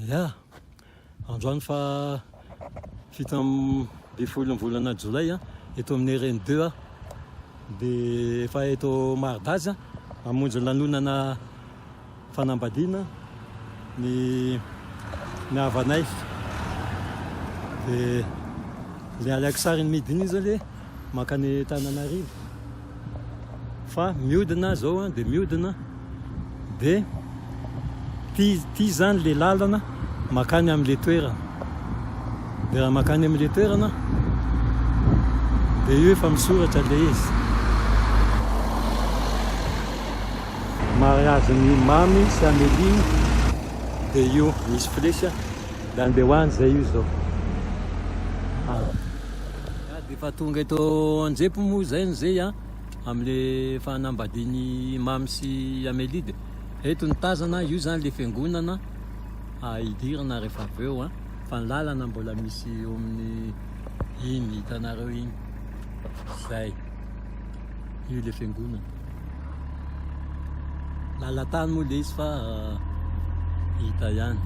Ya, androany fa fito amby folo ny volana jolay eto amin'ny RN 2 dia efa eto Maridazy hamonjy lanonana fanambadiana ny havanay. Dia le aliako sary ny midiny izy le makany Tananarivo fa mihodina zao dia mihodina dia ty zany le lalana makany amin'le toerana. Dia raha makany amin'le toerana dia io efa misoratra le izy mariage ny mamy sy Amélie. Dia io misy flesy da andeha hoany zay io zao. Dia efa tonga eto Anjepo moa zay amin'le fanambadiany mamy sy Amélie. Dia eto ny tazana io zany le fiangonana hidirana rehefa avy eo fa ny lalana mbola misy eo amin'ny iny hitanareo iny zay io le fiangonana. Lalatany moa le izy fa hita ihany.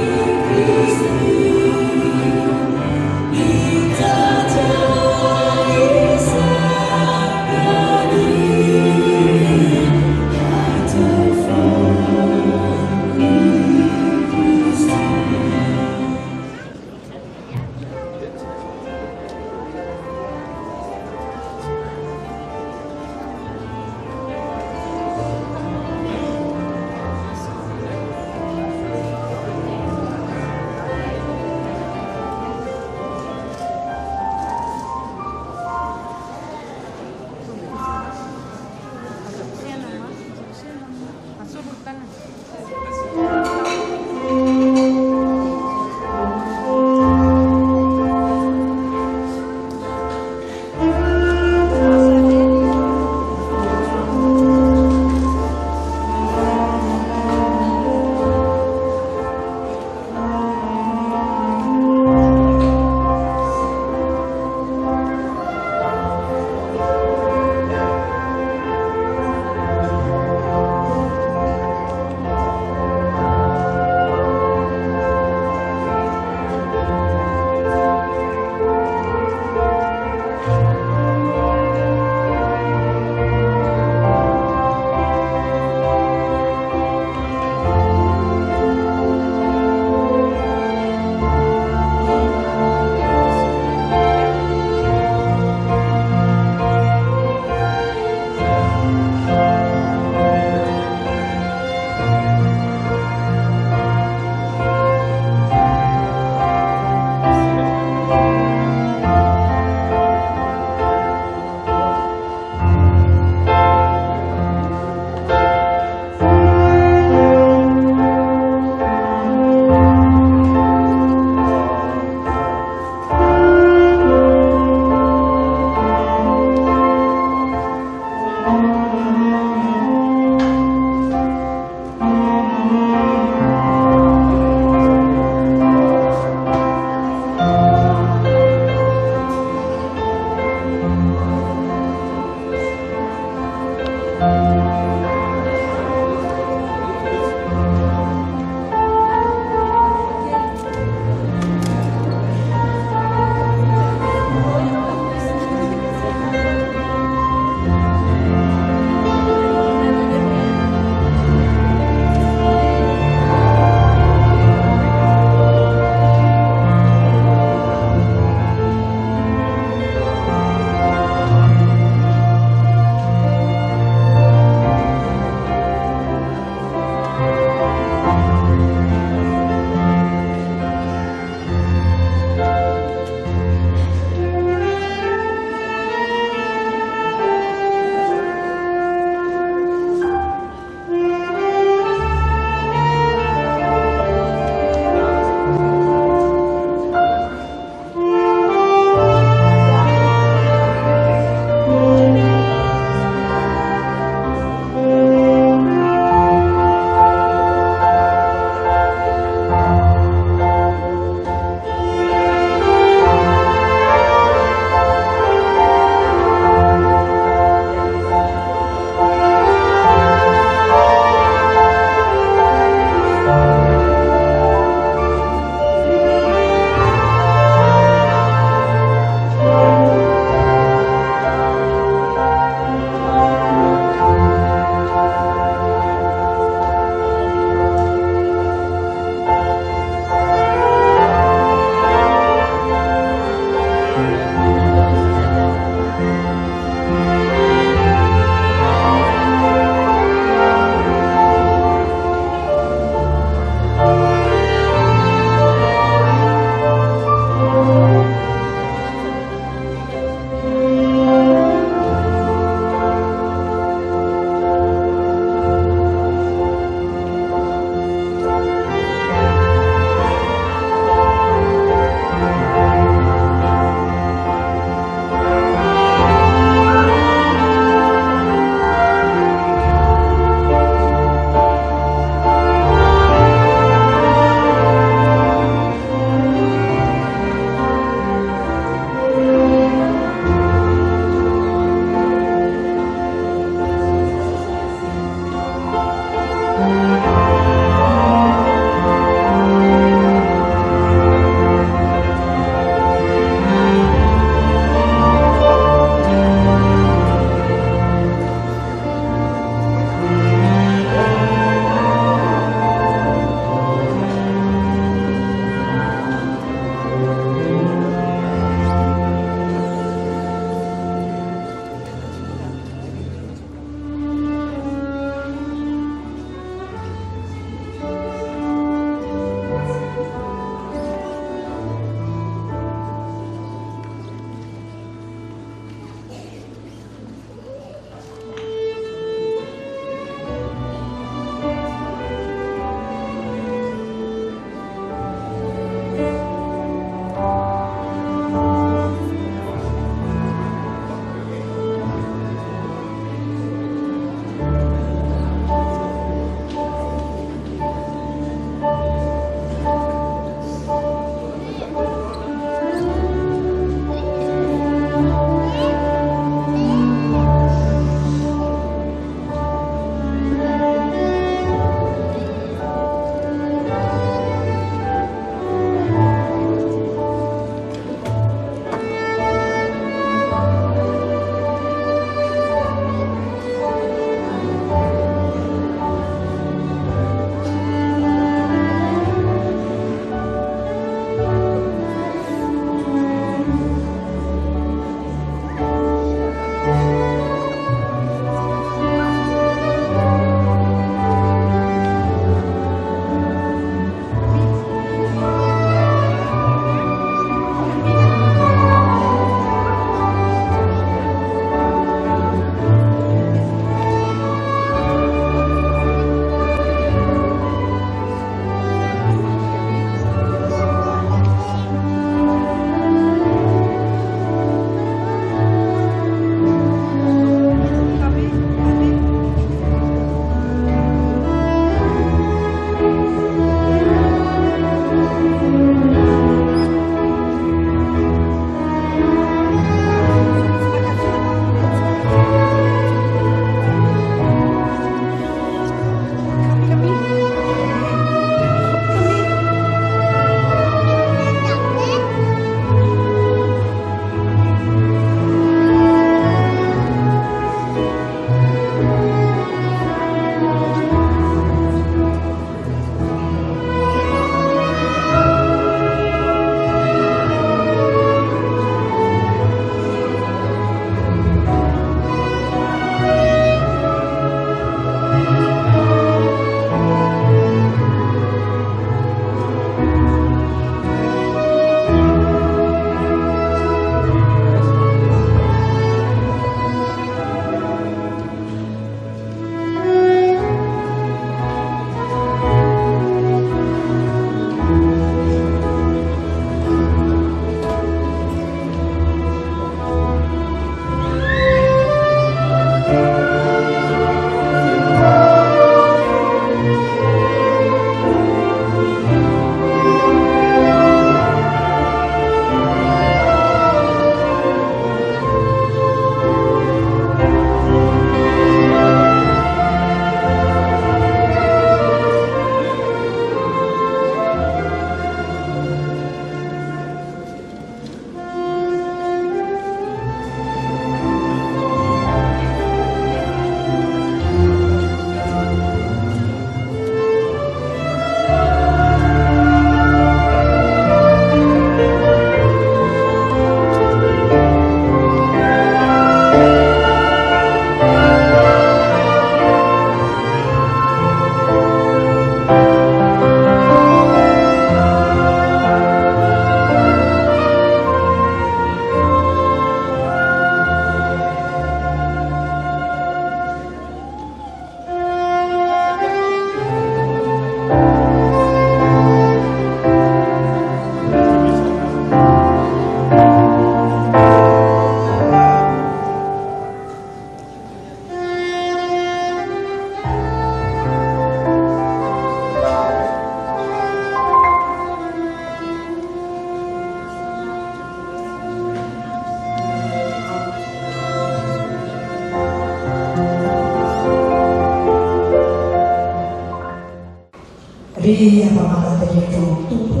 Ny ampamantaterehetra ao tompo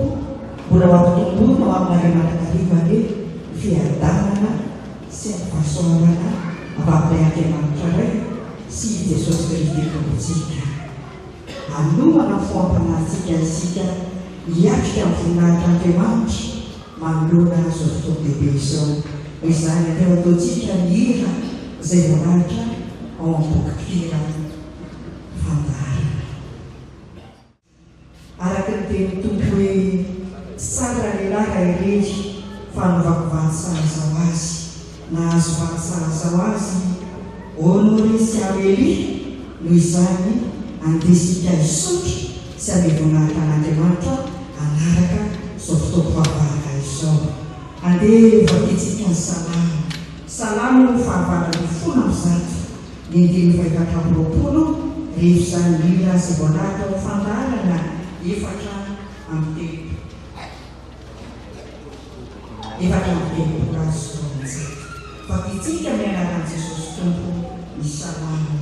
mbola ho ampitombono amin'Andriamanakariva fiadanana sy ny fahasoavana avamin'ilay Andriamanitra ray sy Jesosy Kristy tompontsika. Anomana foampanaritsika isika hiatrika amin'ny voninahitran'Andriamanitra manoloana izao fotoana lehibe izao. Izany ateo ataontsika ny hira izay voninahitra ao amin'ny boky kira Fandarana. Araka ny teny tompo hoe tsara lehilahy raha irery fa novako vantsahazao azy, nahazo vantsahazao azy Honoré sy Amélie noho izany andesika hisotra sy hamevoninahitra an'Andriamanitra anaraka izao fotoako fahavarana izao. Andeha vakitsika ny salamo. Salamo fahavarana folo amby zato ny 520 rehefa izany hira izay voanahitra ao Fandarana efatra amby telopolo azo roanjato. Vakitsika amin'ny anaran'i Jesosy Tompo ny salamo.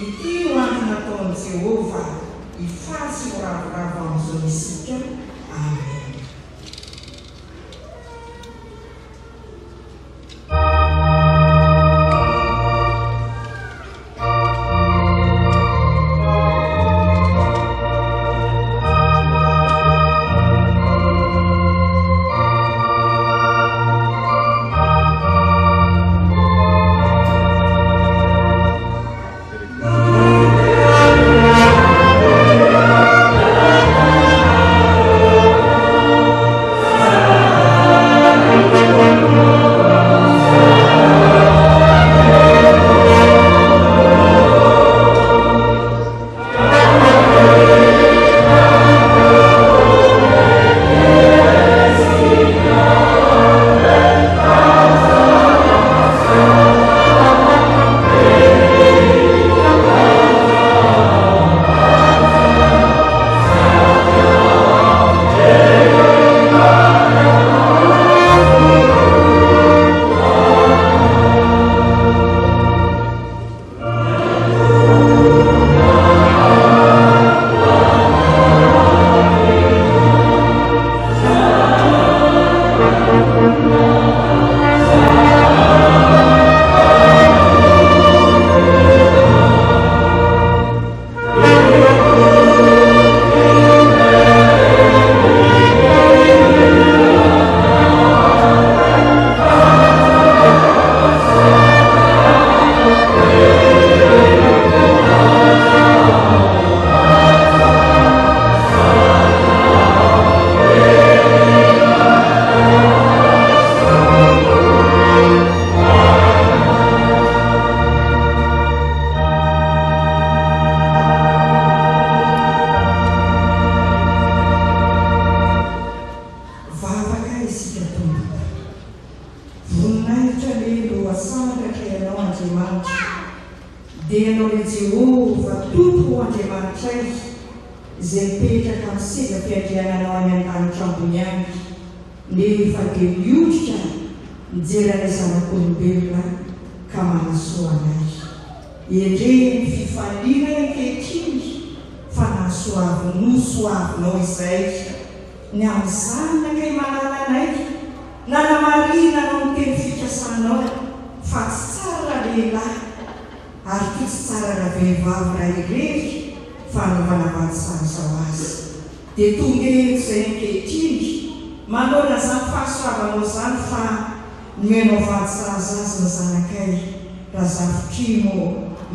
Ity no antony nataon'i Jehova hifaly sy horavoravo amin'izao isika. Amen.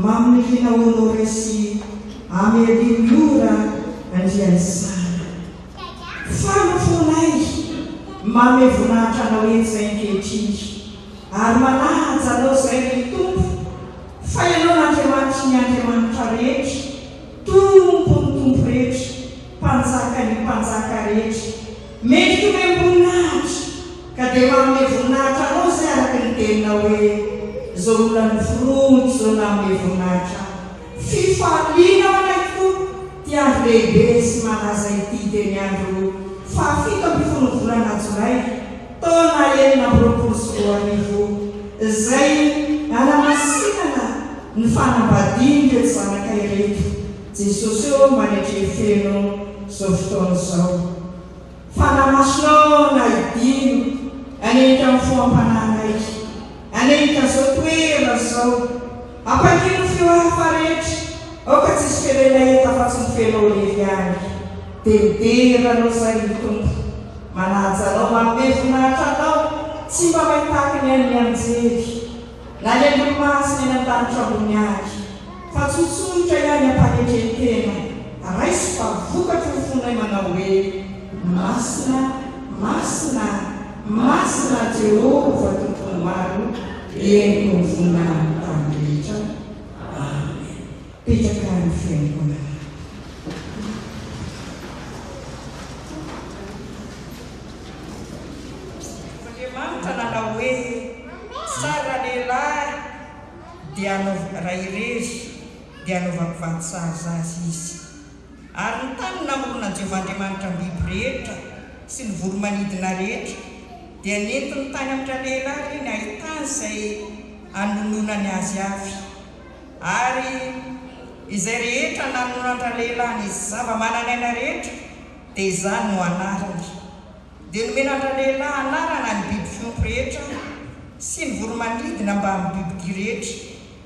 Mamilina Honoré sy Amélie Miora andriany sana. Fanafonay mame voninahitra anao eny izay ankehitriny ary manaja anao izay ny tompo fa ianao n'Andriamanitra ny Andriamanitra rehetra, tompony tompo rehetra, mpanjaka ny mpanjaka rehetra, mety memboninahitra ka dia manome voninahitra anao izay araka ny teninao hoe zao olona ny fronty zao nanome voninahitra. Fifaliana ao anakiko ty andro lehibe sy manaza ity teny andro fahafito amby folo volana Jolay taona 2024 izay anamasinana ny fanambadiany reto zanakay reto. Jesosy eo manetry feno zao fotoana zao fa namasinao na idino anenika amin'ny foampananay anenika zao toera zao ampakino fioafa rehetra aoka tsisy felelaheta fa tsy mifenao leviany derideranao zay tompo manajanao manome voninahitra anao tsy mba mahitaky ny any anjery na ny andromasiny eny an-danitra ambony aky fa tsotsotra ihany ampanetrentena raisy fa vokatry ny fonay manao hoe masina masina masina Jehova tompony maro eniko ny voninahitra tany rehetra. Amen. Petraka ny fiangonana. Andriamanitra nanao hoe tsara lehilahy dia anaovako ray irery dia anaovako vatsaza azy izy ary ny tany namorona Jehovahandriamanitra ny biby rehetra sy ny voromanidina rehetra dia nentiny tany amitra lehilahy ny ahitany izay anononany azy avy ary izay rehetra nanonandra lehilahy ny zava-mananaina rehetra dia izany no anarany dia nomenandra lehilahy anarana ny biby fiompy rehetra sy ny voromanidina mba amin'ny bibidy rehetra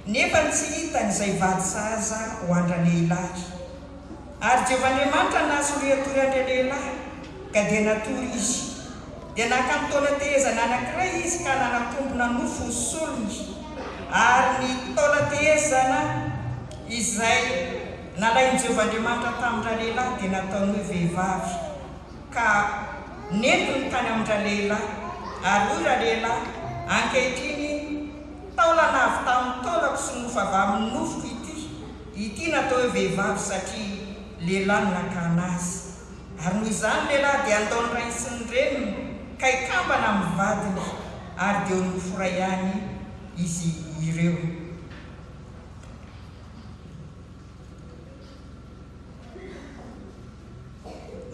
nefa tsy hitany izay vatsaza ho andra lehilahy ary Jehovahandriamanitra nahasoryatory andra lehilahy ka dia natory izy dia nakamtaona tehezana anankiray izy ka nanatombona nofo ny solony ary ny taona tehezana izay nalainy Jehovahandriamanitra tamindra lehilahy dia nataony hoe vehivavy ka nentiny tany amindra lehilahy ary hoy ra lehilahy ankehitriny taolana avy tamin'ny taolako sy nofo avy amin'ny nofoko ity natao hoe vehivavy satria lehilahy nakana azy ary noho izany lehilahy dia andaony ray sy ny reniny ka ikambana amin'ny vadiny ary dia nofo ray ihany izy ireo.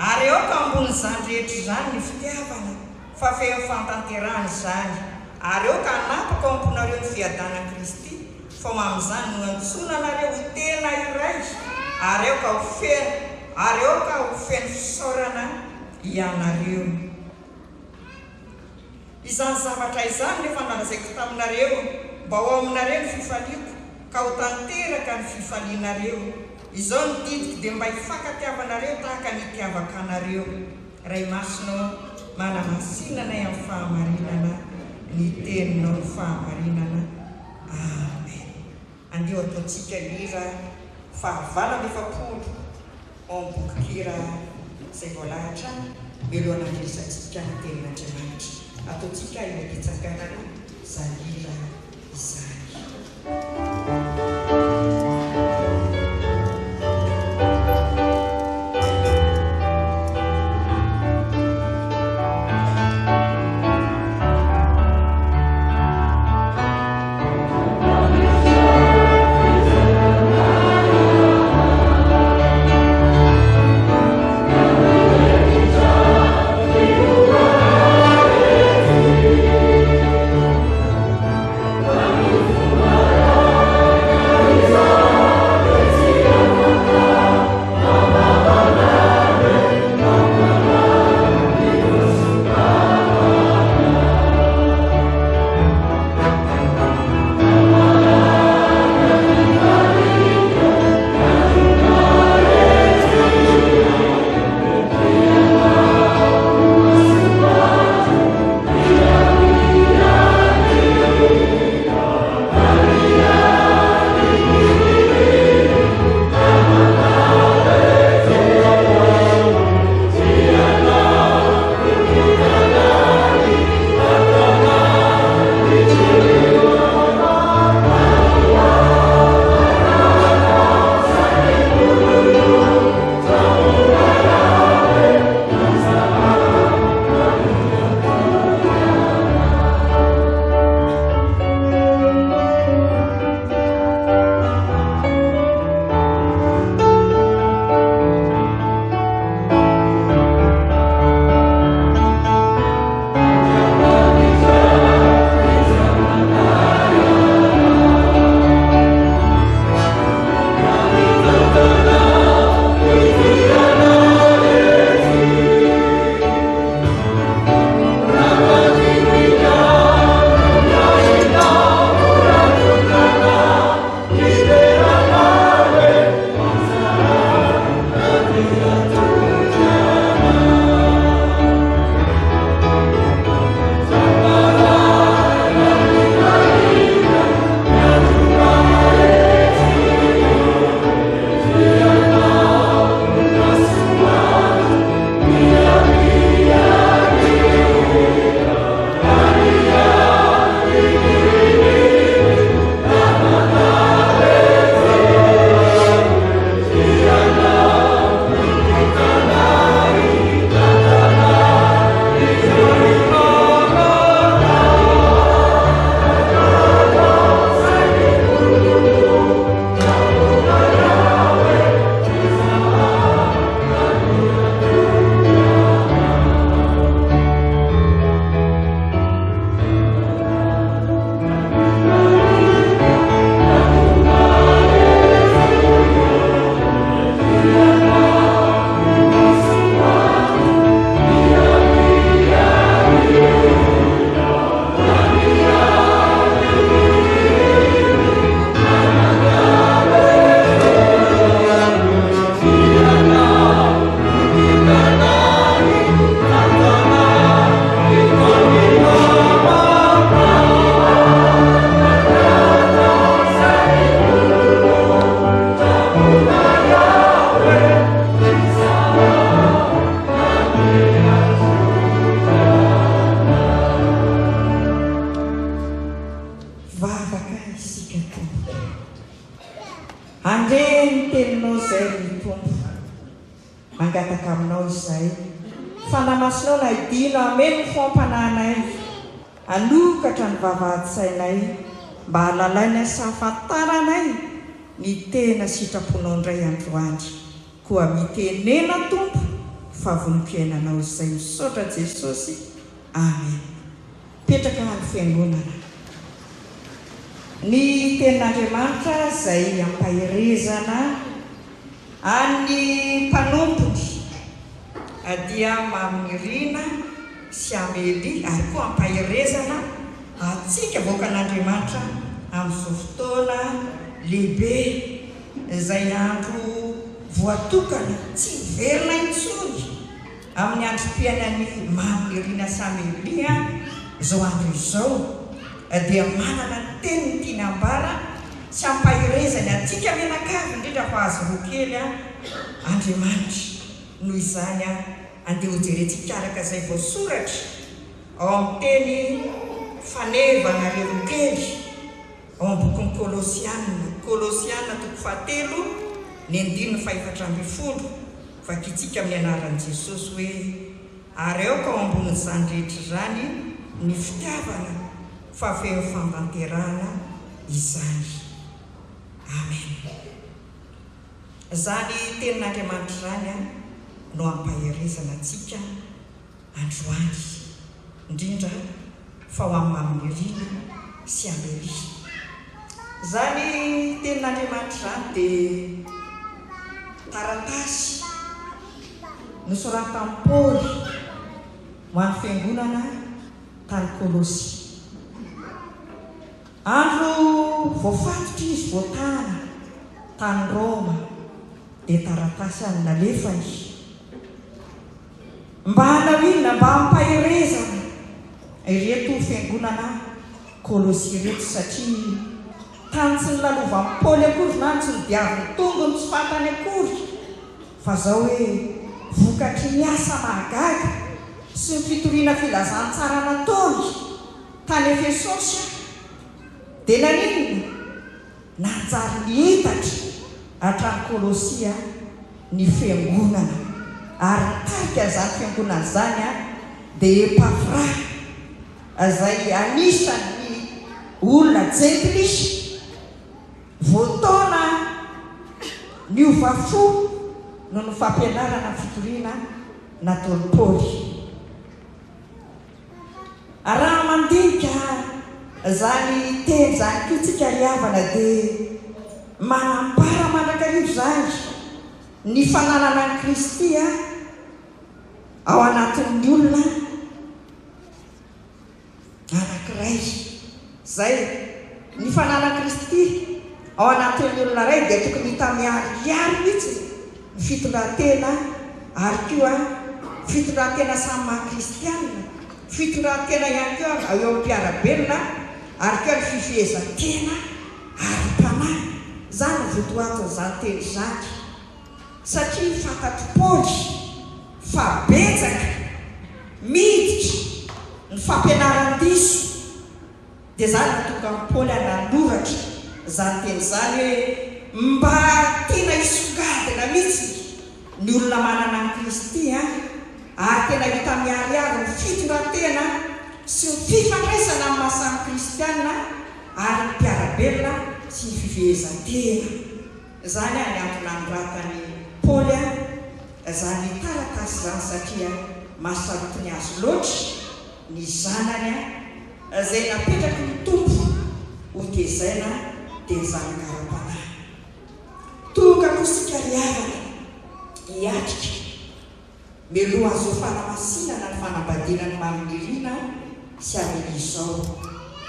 Ary eo ka ambon'izany rehetra izany ny fitiavana fa feo fantanterahana izany ary eo ka anapaka ao amponareo ny fiadanan'i Kristy fa mam'izany no antsoina anareo ho tena iray ary eo ka ho feno fisaorana ianareo. Izany zavatra izany nefa nalazaiko taminareo mba ho aminareo ny fifaliako ka ho tanteraka ny fifalianareo izao ny didiko dia mba hifankatiavanareo tahaka ny itiavaka anareo ray masinao manamasinana amin'ny fahamarinana ny teninao ny fahamarinana. Amen. Andio ataontsika hira fahavalana efapolo ao amin'ny boky hira izay voalahatra mialohan'ny andresantsika ny tenin'Andriamanitra. Ataontsika hilaritsanganana izany hira izany. Oh fanamasinao na idino ameno fompananay alokatra ny vavahady-sainay mba halalaina safantaranay ny tena sitraponao indray androany koa mitenena tompo fa vonim-piainanao izay misaotra Jesosy. Amen. Petraka ny fiangonana. Ny tenin'Andriamanitra izay ampahirezana any mpanompony dia mamirina sy amely ary koa ampahirezana atsika voakan'Andriamanitra amin'izao fotoana lehibe izay andro voatokana tsy verina intsony amin'ny androm-piainany mamirina sy amely izao andro izao dia manana teniny tiana ambara sy ampahirezany atsika menakavy indrindra fa azo roa kely Andriamanitra noho izany andeha hojerentsika araka izay voasoratra ao amin'ny teny fanevana rerokely ao amin'ny bokin'ny Kolosiana toko 7 ny 4:7 vakitsika amin'ny anaran'i Jesosy hoe ary aoka ao ambonin'izany rehetra izany ny fitiavana fa feo fambanterana izany. Amen. Zany tenin'Andriamanitra zany no ampahirezana antsika androany indrindra fa ho amin'ny mamirina sy amely. Zany tenin'Andriamanitra zany dia taratasy nosoratan'i Paoly ho an'ny fiangonana tany Kolosy. Andro voafatotra izy voatana tany Roma dia taratasy any nalefa izy mba hanawina mba hampahirezana ireto fiangonana Kolosy ireto satria tany tsy nilalovan'i Paoly akory na tsy nidiaviny tongony tsy fantany akory fa zao hoe vokatry ny asa mahagaga sy ny fitoriana filazantsara nataony tany Efesosy dia naninona nanjary ny hitatra hatrany Kolosia ny fiangonana ary nitarika izany fiangonana izany dia Epafra izay anisan'ny olona jenklisy voataona ny ovafo no ny fampianarana fitoriana nataon'i Paoly. Raha mandinika zany teny zany kotsika riavana dia manambara mandrakarivo zany ny fananana ny Kristy ao anatin'ny olona anankiray. Zay ny fananana Kristy ao anatin'ny olona ray dia tokony hita miariary mihitsy ny fitondratena ary koa fitondratena samy maha-kristianina, fitondratena ihany koa eo amin'ny mpiarabelona ary koa ny fifehezan-tena ary mpanahy. Zany votoato izany teny izany satria fantatry Paoly fa betsaka miditra ny fampianaran-diso dia zany natonga Paoly nanoratra zany teny izany hoe mba tena hisongadina mihitsy ny olona manana ny Kristy ary tena hita miariary ny fitondratena sy ny fifandraisana amin'ny mahasamby kristianina ary ny mpiarabelona sy ny fifehezan-tena. Zany ny antony anoratany Paoly zany taratasy zany satria mahasarotiny azy loatra ny zanany izay napetraky ny tompo ho tezaina dia zany kara-panahy. Tonga kosika riavana hiatrika miloha azo fanamasinana ny fanambadiana ny mamirina sy amely izao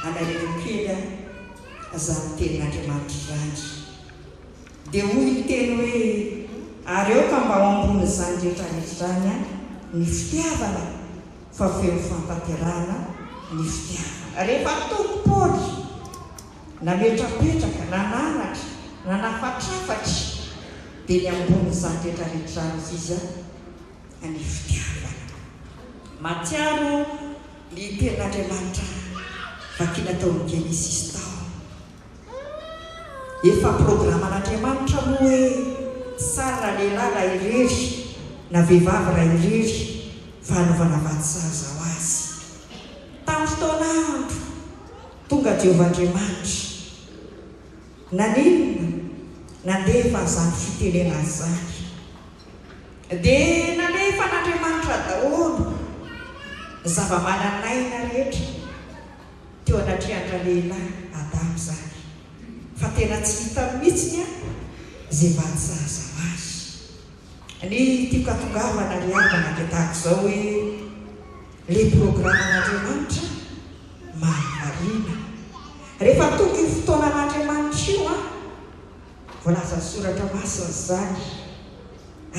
analelo kely zany tenin'Andriamanitra zany dia hoy ny teny hoe ary eo ka mba ao ambony zany rehetrarehetra zany ny fitiavana fa feo fampanterana ny fitiavana. Rehefa tonga Paoly nametrapetraka nananatra nanafatrafatra dia ny ambony zany rehetrarehetra zany izy ny fitiavana. Matsiaro ny tenin'Andriamanitra vakina taon'ny Genesis tao efa programan'Andriamanitra moa hoe tsara lehilahy raha irery na vehivavy raha irery fanaovana vatsaza ho azy tamin'ny fotoanandro tonga Jehovahandriamanitra naninona nandefa zany fitenena zany dia nanefa n'Andriamanitra daholo zava-mananaina rehetra teo anatrehatra lehilahy Adamo zany fa tena tsy hita mihitsiny zay vatsaza ho azy. Ny tiako atongavana ry havana dia tahaka izao hoe le programan'Andriamanitra marimarina rehefa tonga io fotoanan'Andriamanitra io voalaza soratra masina zany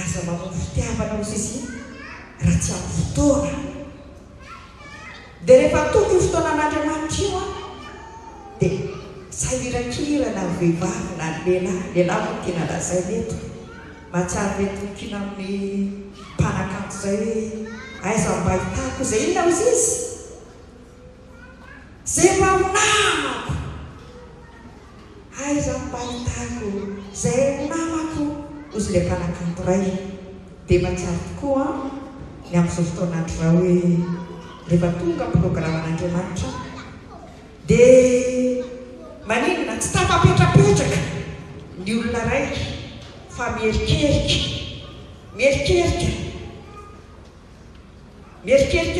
aza mamono fitiavana ozy izy raha tsy amin'ny fotoana dia rehefa tonga io fotoanan'Andriamanitra io dia sahirakirana vehivavy na lehilahy no tena lazay meto mahatsara mety mikina amin'ny mpanakanto zay hoe aiza mba hitako zay inona ozy izy zay mba namako aiza mba hitako zay namako ozy le mpanakanto ray dia mahatsara tokoa ny amin'izao fotoanandro raha hoe rehefa tonga programan'Andriamanitra dia maninona tsy tafapetrapetraka ny olona raiky fa mierikerika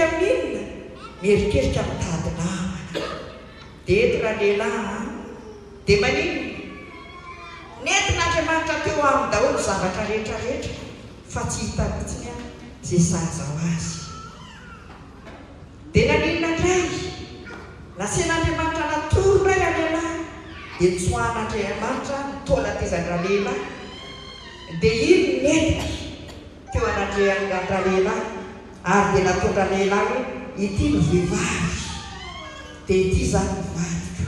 amin'inona mierikerika mitady namana dia eto raha lehilahy dia maninona nentin'Andriamanitra teo amin'ny daholo zavatra rehetrarehetra fa tsy hita mihitsiny zay saza ho azy. Dia naninona indray nasen'Andriamanitra natoro ray raha lehilahy dia tsoan'Andriamanitra nitaola tezan'raha lehilahy dia iny nentina teo anandrehan'raha lehilahy ary dia nataondra lehilahy ity ny vehivavy dia ity zany mivadika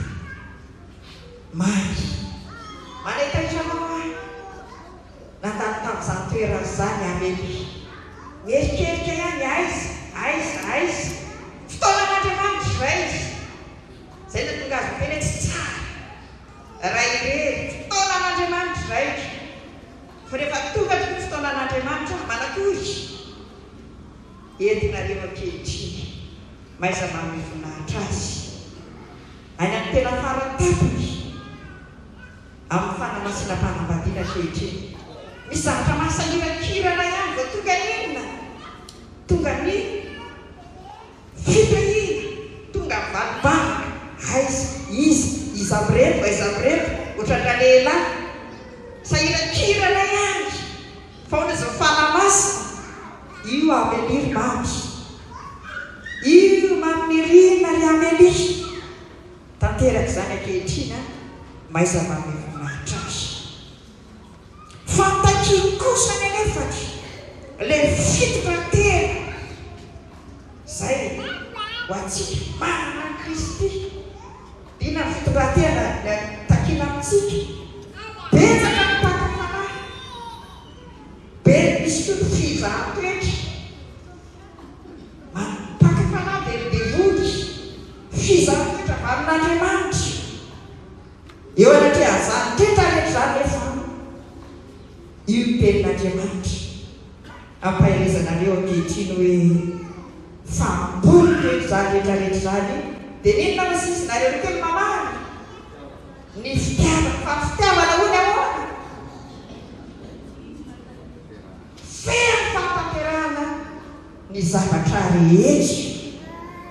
mary manetaitranao nandalo tamin'izany toerana zany Amely mierikerika ihany aiza fotoanan'Andriamanitra ray izy zay na tonga azy tena tsy tsara raha irery fotoanan'Andriamanitra ray fa rehefa tonga ny fotoanan'Andriamanitra manakory entinareo ankehitriny maiza manome voninahitra azy any amin'ny tena faratapony amin'ny fanamasinam-panambadiana ankehitriny misy zavatra mahasahirakirana ihany vao tonga inona tonga ny fitohina tonga mivalibavaka iza mireto ohatran'raha lehilahy sahirakirana ihany fa ona zao fanamasina io Amely mamy io maminirina ry Amely tanteraka zany ankehitriny maiza manome voninahitra azy. Fantakiny kosa ny anefany le fitokantena zay ho antsika manana Kristy dina ny fitokantena takina amintsika betsaka mipaka fanahy be misy koa fizahatoetra mipaka fanahy bebevody fizahatoetra valin'Andriamanitra eo anatria azany tetrarehetra zany rehefa io tenin'Andriamanitra ampahelezanareo ankehitriny hoe fambolo rehetra zany rehetrarehetra zany dia ninona masisinareo no teny mamary ny fitiavana hoy ahoana feno fahatanterahana ny zavatra rehetra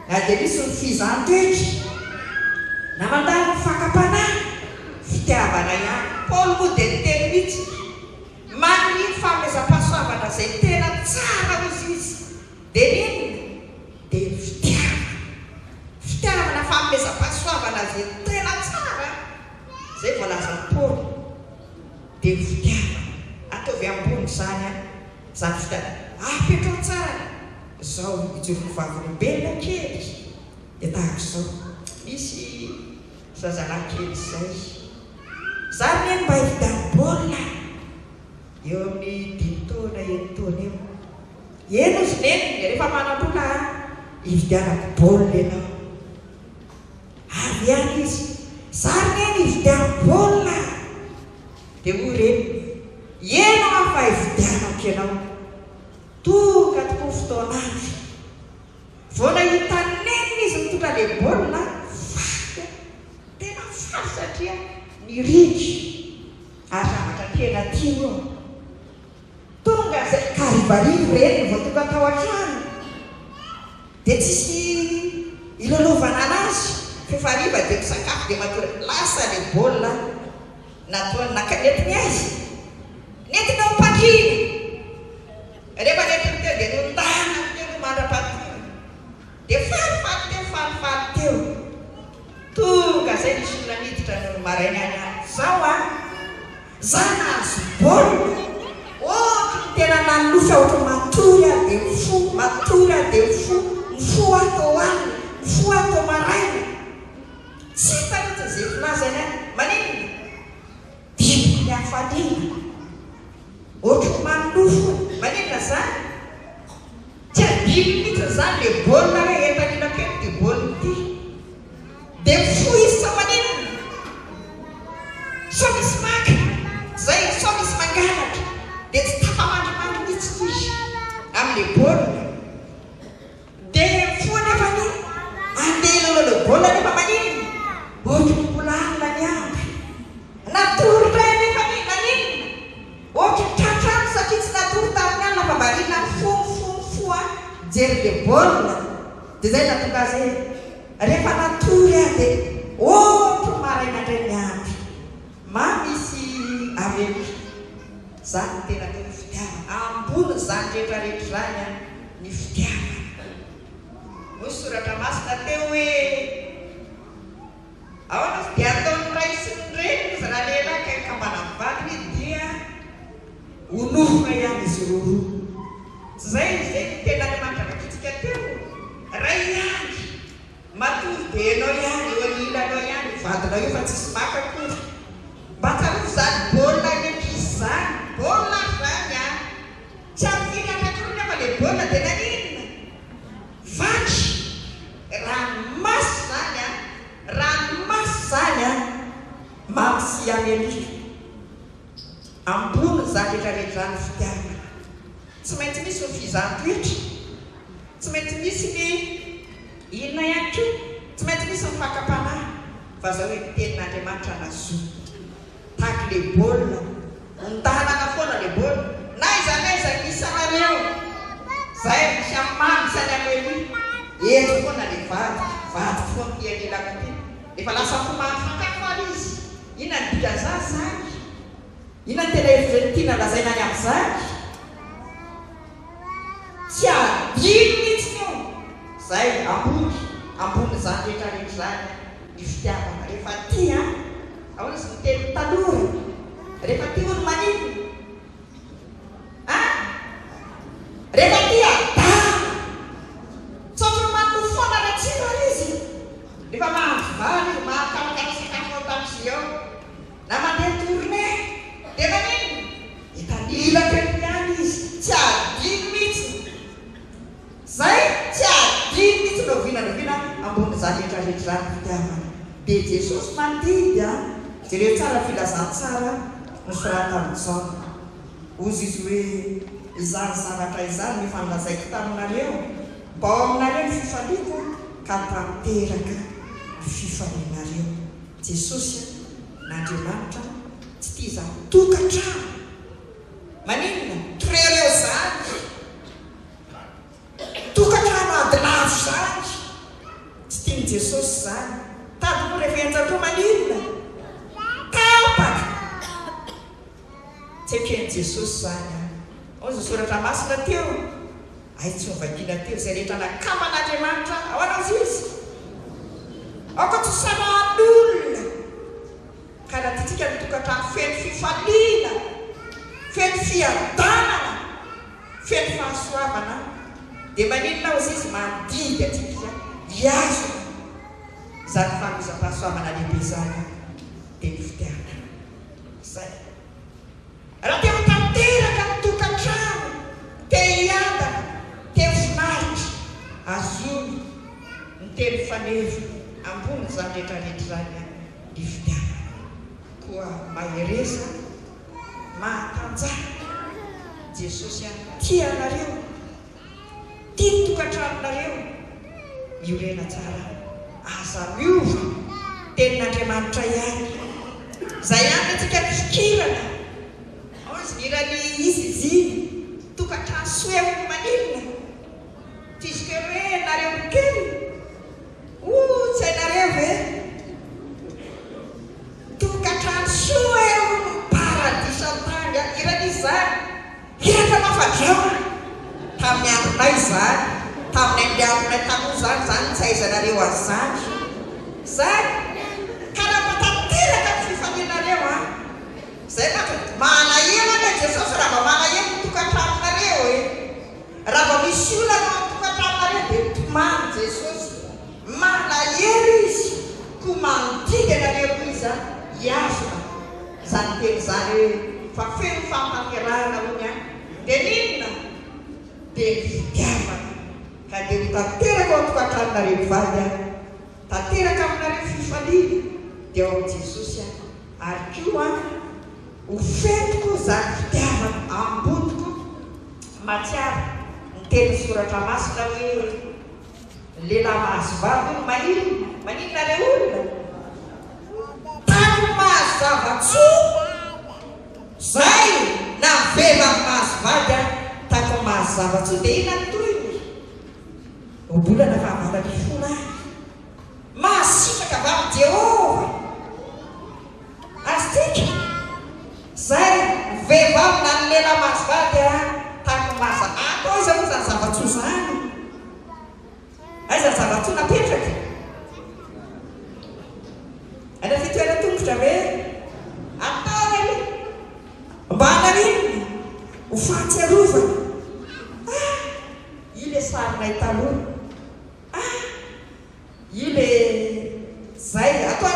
na dia misy ny fizahatoetra na mandalo ny fakapanahy fitiavana ihany Paoly moa dia niteny mihitsy maniny famezam-pahasoavana zay tena tsara ozy izy dia ninona dia fitiavana famezam-pahasoavana zay tena tsara zay voalazan'ny Paoly dia fitiavana ataovy ambony zany zany fitiavana apetrao tsara zao ijorony vavolombelona kely dia tahaka izao misy zazalahy kely zay neny mba hividany baolina eo amin'ny 10 taona 9 taona eno izy neniny rehefa manam-bola hividianako baolina ianao avy ihany izy zary neny hividianako baolina dia hoy reny eno afa hividianako ianao tonga tokoa fotoanandro dia tsisy iloloavana anazy fefariva dia misakafo dia matora lasa le baolina nataony nakanetiny azy nentina mipandrina rehefa netiny teo dia nondana teo no mandra-patiny dia falifaly teo tonga zay nisy olona niditra no maraina any zao zah nahazo baolina ohatry ny tena nanofa ohatry matory a dia mifo matory a dia mifo atao any mifo atao maraina tsy tanita zay filazany any manenina biby ny afaliana ohatry manofo manenina zany tsy abiby mihitsy zany le baolina hoe entanina kely dia baolina ty dia mifo izy sa manenina so misy maka zay so misy mangalatra dia tsy tafamandrimandry mihitsy izy amin'le baolina dia mifo nefa ny andeha lolo baolina nefa manenina ohatry ny mbola alina ny andro natory ray nefa ny nanenina ohatry tratrano satria tsy natory tamin'ny alina fa marina mifoa jery le baolina dia zay natonga zay rehefa natory a dia ohatry maraina indray ny andro mamisy avely zany tena teo ny fitiavana ambony zany rehetrarehetra zany a ny fitiavana moa soratra masina teo hoe ahoana dia ataon'ny ray sy ny reny izy raha lehilahy ka kambana mivady dia onofoka ihany izy roro zay zay tena ny mandravakitsika teo ray ihany matory dia anao ihany eo anilanao ihany vadinao io fa tsisy maka kory mba tsarof zany baolina nyekizy zany baolina zany a tsy amin'n'inanakoro nefa le baolina dia nanenina vaky ranomasy zany a ranomasy zany a mamsy amerika ambony zany rehetrarehetra zany fitiavana tsy maintsy misy ny fizantoetra tsy maintsy misy ny inona ihany ko tsy maintsy misy ny fakapanahy fa zao hoe tenin'Andriamanitra nazo tahaky le baolina ondahanana foana le baolina na izanaiza isanareo zay misy amin'ny mamy isany amin'ny eto foana le vady foana tianelako ty efa lasa fomany fakafaly izy ina ny bika zazy zany ina ny tena efiventina lazaina any amin'izany tsy adino mihitsy io zay ambony zany rehetrarehetra zany ny fitiavana rehefa ty a ahoana sy miteny tanora rehefa ty olo manino rehefa ty adana tsotro manno foana ratsiro izy rehefa mahandro vary izy mahakamakara sakafo ao tamin'izy eo na mandeha tourné dia manino itanilaka any izy tsy adino mihitsy zay tsy adino mihitsy novinanoviana ambony zany rehetrarehetra zany fitiavana dia Jesosy mandidy a jereo tsara filazantsara nosorata amin'izao ozy izy hoe izany zavatra izany mifanlazaiko taminareo mba ao aminareo ny fifaliako ka tanteraka ny fifalianareo Jesosy n'Andriamanitra tsy tia zany tokantrano maninona trereo zany tokantrano adilavo zany tsy tiany Jesosy zany tady moa rehefa enjatro maninona tapaka tsy eken'ny Jesosy zany ao zay soratra masina teo ay tsy mivakina teo zay rehetra nakaman'Andriamanitra ao anazy izy aoka tsy sanan'olona ka raha titsika mitokantrano feno fifaliana feno fiadanana feno fahasoavana dia maninona ao izy mandidy atsika hiazo zany famizam-pahasoavana lehibe zany dia ny fitiavana zay raha teo tanteraka mitokantrano te hiadana te finaritra azony ny teny fanevy ambony zany rehetrarehetra zany ny fitiavana koa mahereza mahatanjaka Jesosy tia anareo tia ny tokantranonareo miorena tsara aza miova tenin'Andriamanitra ihany zay ihany atsika fikirana ao izy irany izy tokantrano soevo maninona tisike hoe nareo amin'ny andiatonay taloha zany tsy aizanareo azy zany zay karaha-patanteraka ny fifalianareo a zay manahelo ane Jesosy raha mba manahelo tokantranonareo raha mba misy olana tokantranonareo dia tomany Jesosy manahelo izy ko manodidy anareo izy hiazona zany teny zany hoe fa feno fampankerahana honya dia ninona dia fitiavana ka dia tanteraka ao tokantranonareo vady tanteraka aminareo fifaliana dia ao amin'ny Jesosy ary koa ho fentoko zany fitiavana ambodiko matsiaro ny teny soratra masina hoe lehilahy mahazo vavy maninona le olona tano mahazo zava-tsoa zay na vehivavy mahazo vady tako mahazo zava-tsoa dia ina ny toyny obolana fahavalany fona mahasitraka vavy Jehova azy tika zay vehivavy na ny lehilahy mahazo vady tako mahazo ato izy moa zany zava-tsoa zany aiza ny zava-tsoa napetraka ana fitoerana tongotra hoe atao mba hanarininy ho fahatsiarovana i le sarinay taloha i le zay atao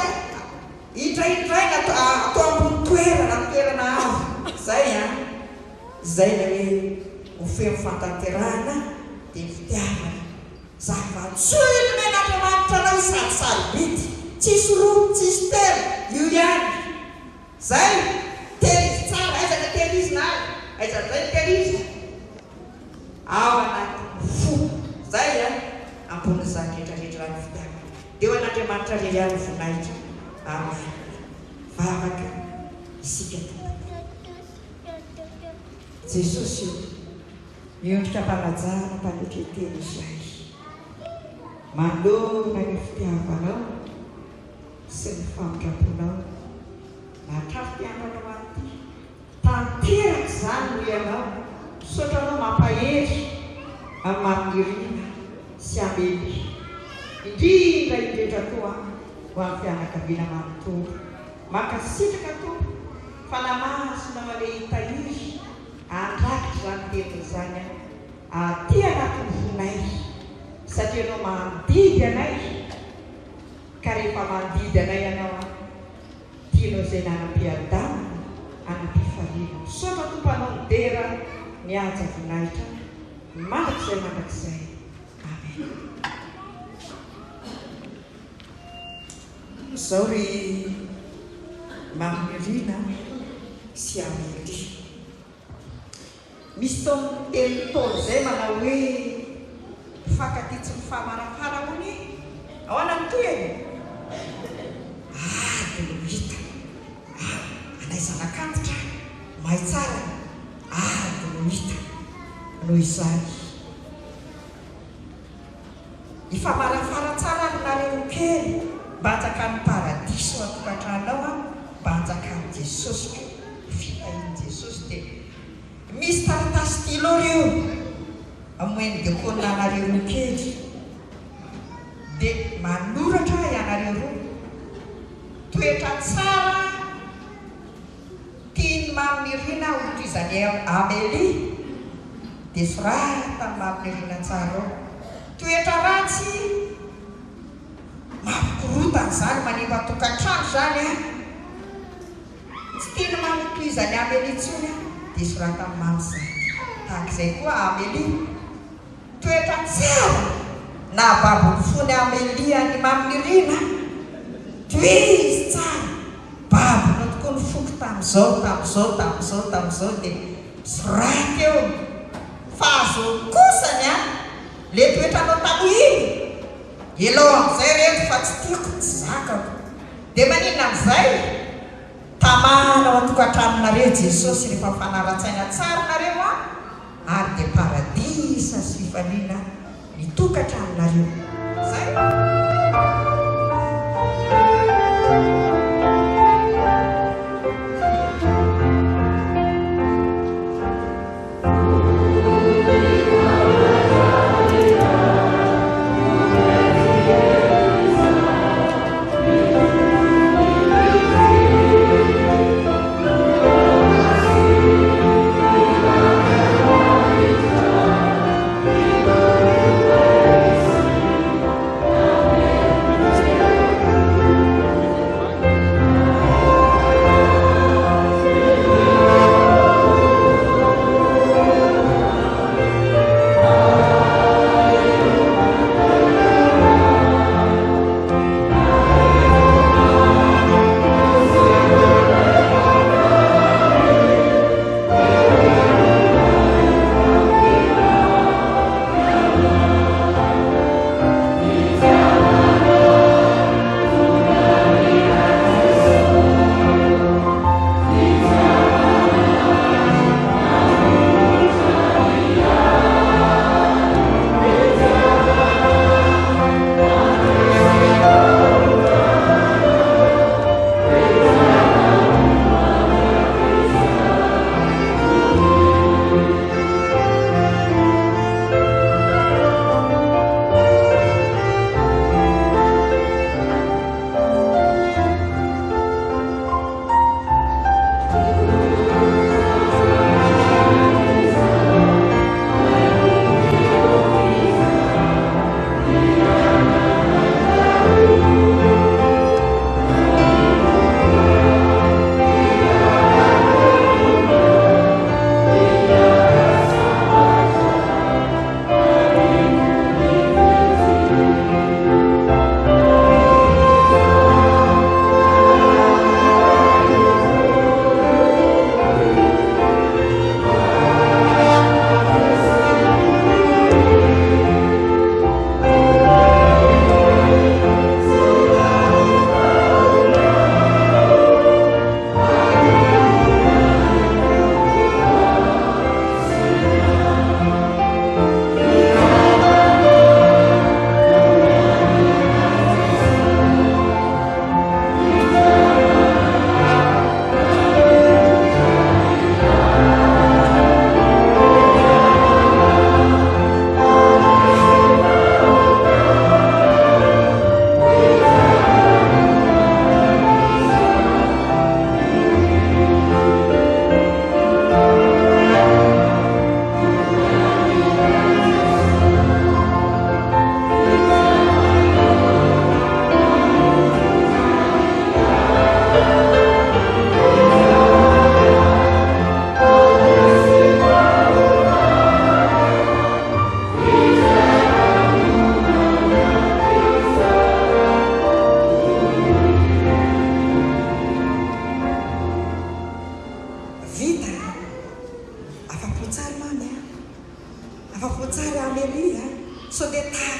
idraidraina atao ambony toerana avo zay zay le hoe ho feno fantanterahana dia fitiavana zava-tsoa iny men'Andriamanitra anao sady bidy tsisy roa tsisy telo io ihany zay telizy tsara aizaka telizy na aiza zay telizy ao anaty fo zay ambony zany rehetrarehetra rany fitiavana dia ho an'Andriamanitra reriany vonaitra amin'ny vavaka isika Jesosy miondrika mpanajana mpanetreteny izay manolona ny fitiavanao sy ny famindraponao natrafianao aty tanteraka zany ho ianao sotranao mampahery amin'ny mamirina sy amely indrindra indrindra toa ho amin'ny fianakaviana manontolo makasitraka toa fa namasina male hitahiry andrakitra zany tentiny zany aty anatin'ny fonay satria anao mandidy anay ka rehefa mandidy anay ianao tianao zay nanam-piadamana anam-pifaliana misaotra tompanao midera mihaja vonaitra mandrakizay amen zao ry mamirina sy amely misy taon'ny telopolo zay manao hoe fakatitsy ny fahamarafara hony ao anamitoeny dia no hita anay zanakantitra mahay tsara dia no hita noho izany ifamarafara tsara nareo kely mba hanjaka ny paradiso atokantranao mba hanjaka ny Jesosy fitahin'i Jesosy dia misy taratasy stylo reo amoeny dekonina anareo roa kely dia manoratra ianareo roa toetra tsara tiany mamirina ohatrizany Amélie dia sorata tamin'ny mamirina tsara ao toetra ratsy mampikorotana zany manimba tokantrano zany tsy tiany mamitoizany Amélie tsony dia sorata amin'ny mamy zany tahak'izay koa Amélie toetra tsara na babony fony Amélie any mamirina toizy tsara babonao tokoa ny foky tam'izao dia sorata eo fa azo kosany le toetranao taloha iny elao am'izay rehetra fa tsy tiako tsy zakako dia maninona am'izay tamanao atokantramonareo Jesosy rehefa mifanaratsaina tsara nareo ary dia paradisa sy fifaliana mitokantranonareo zay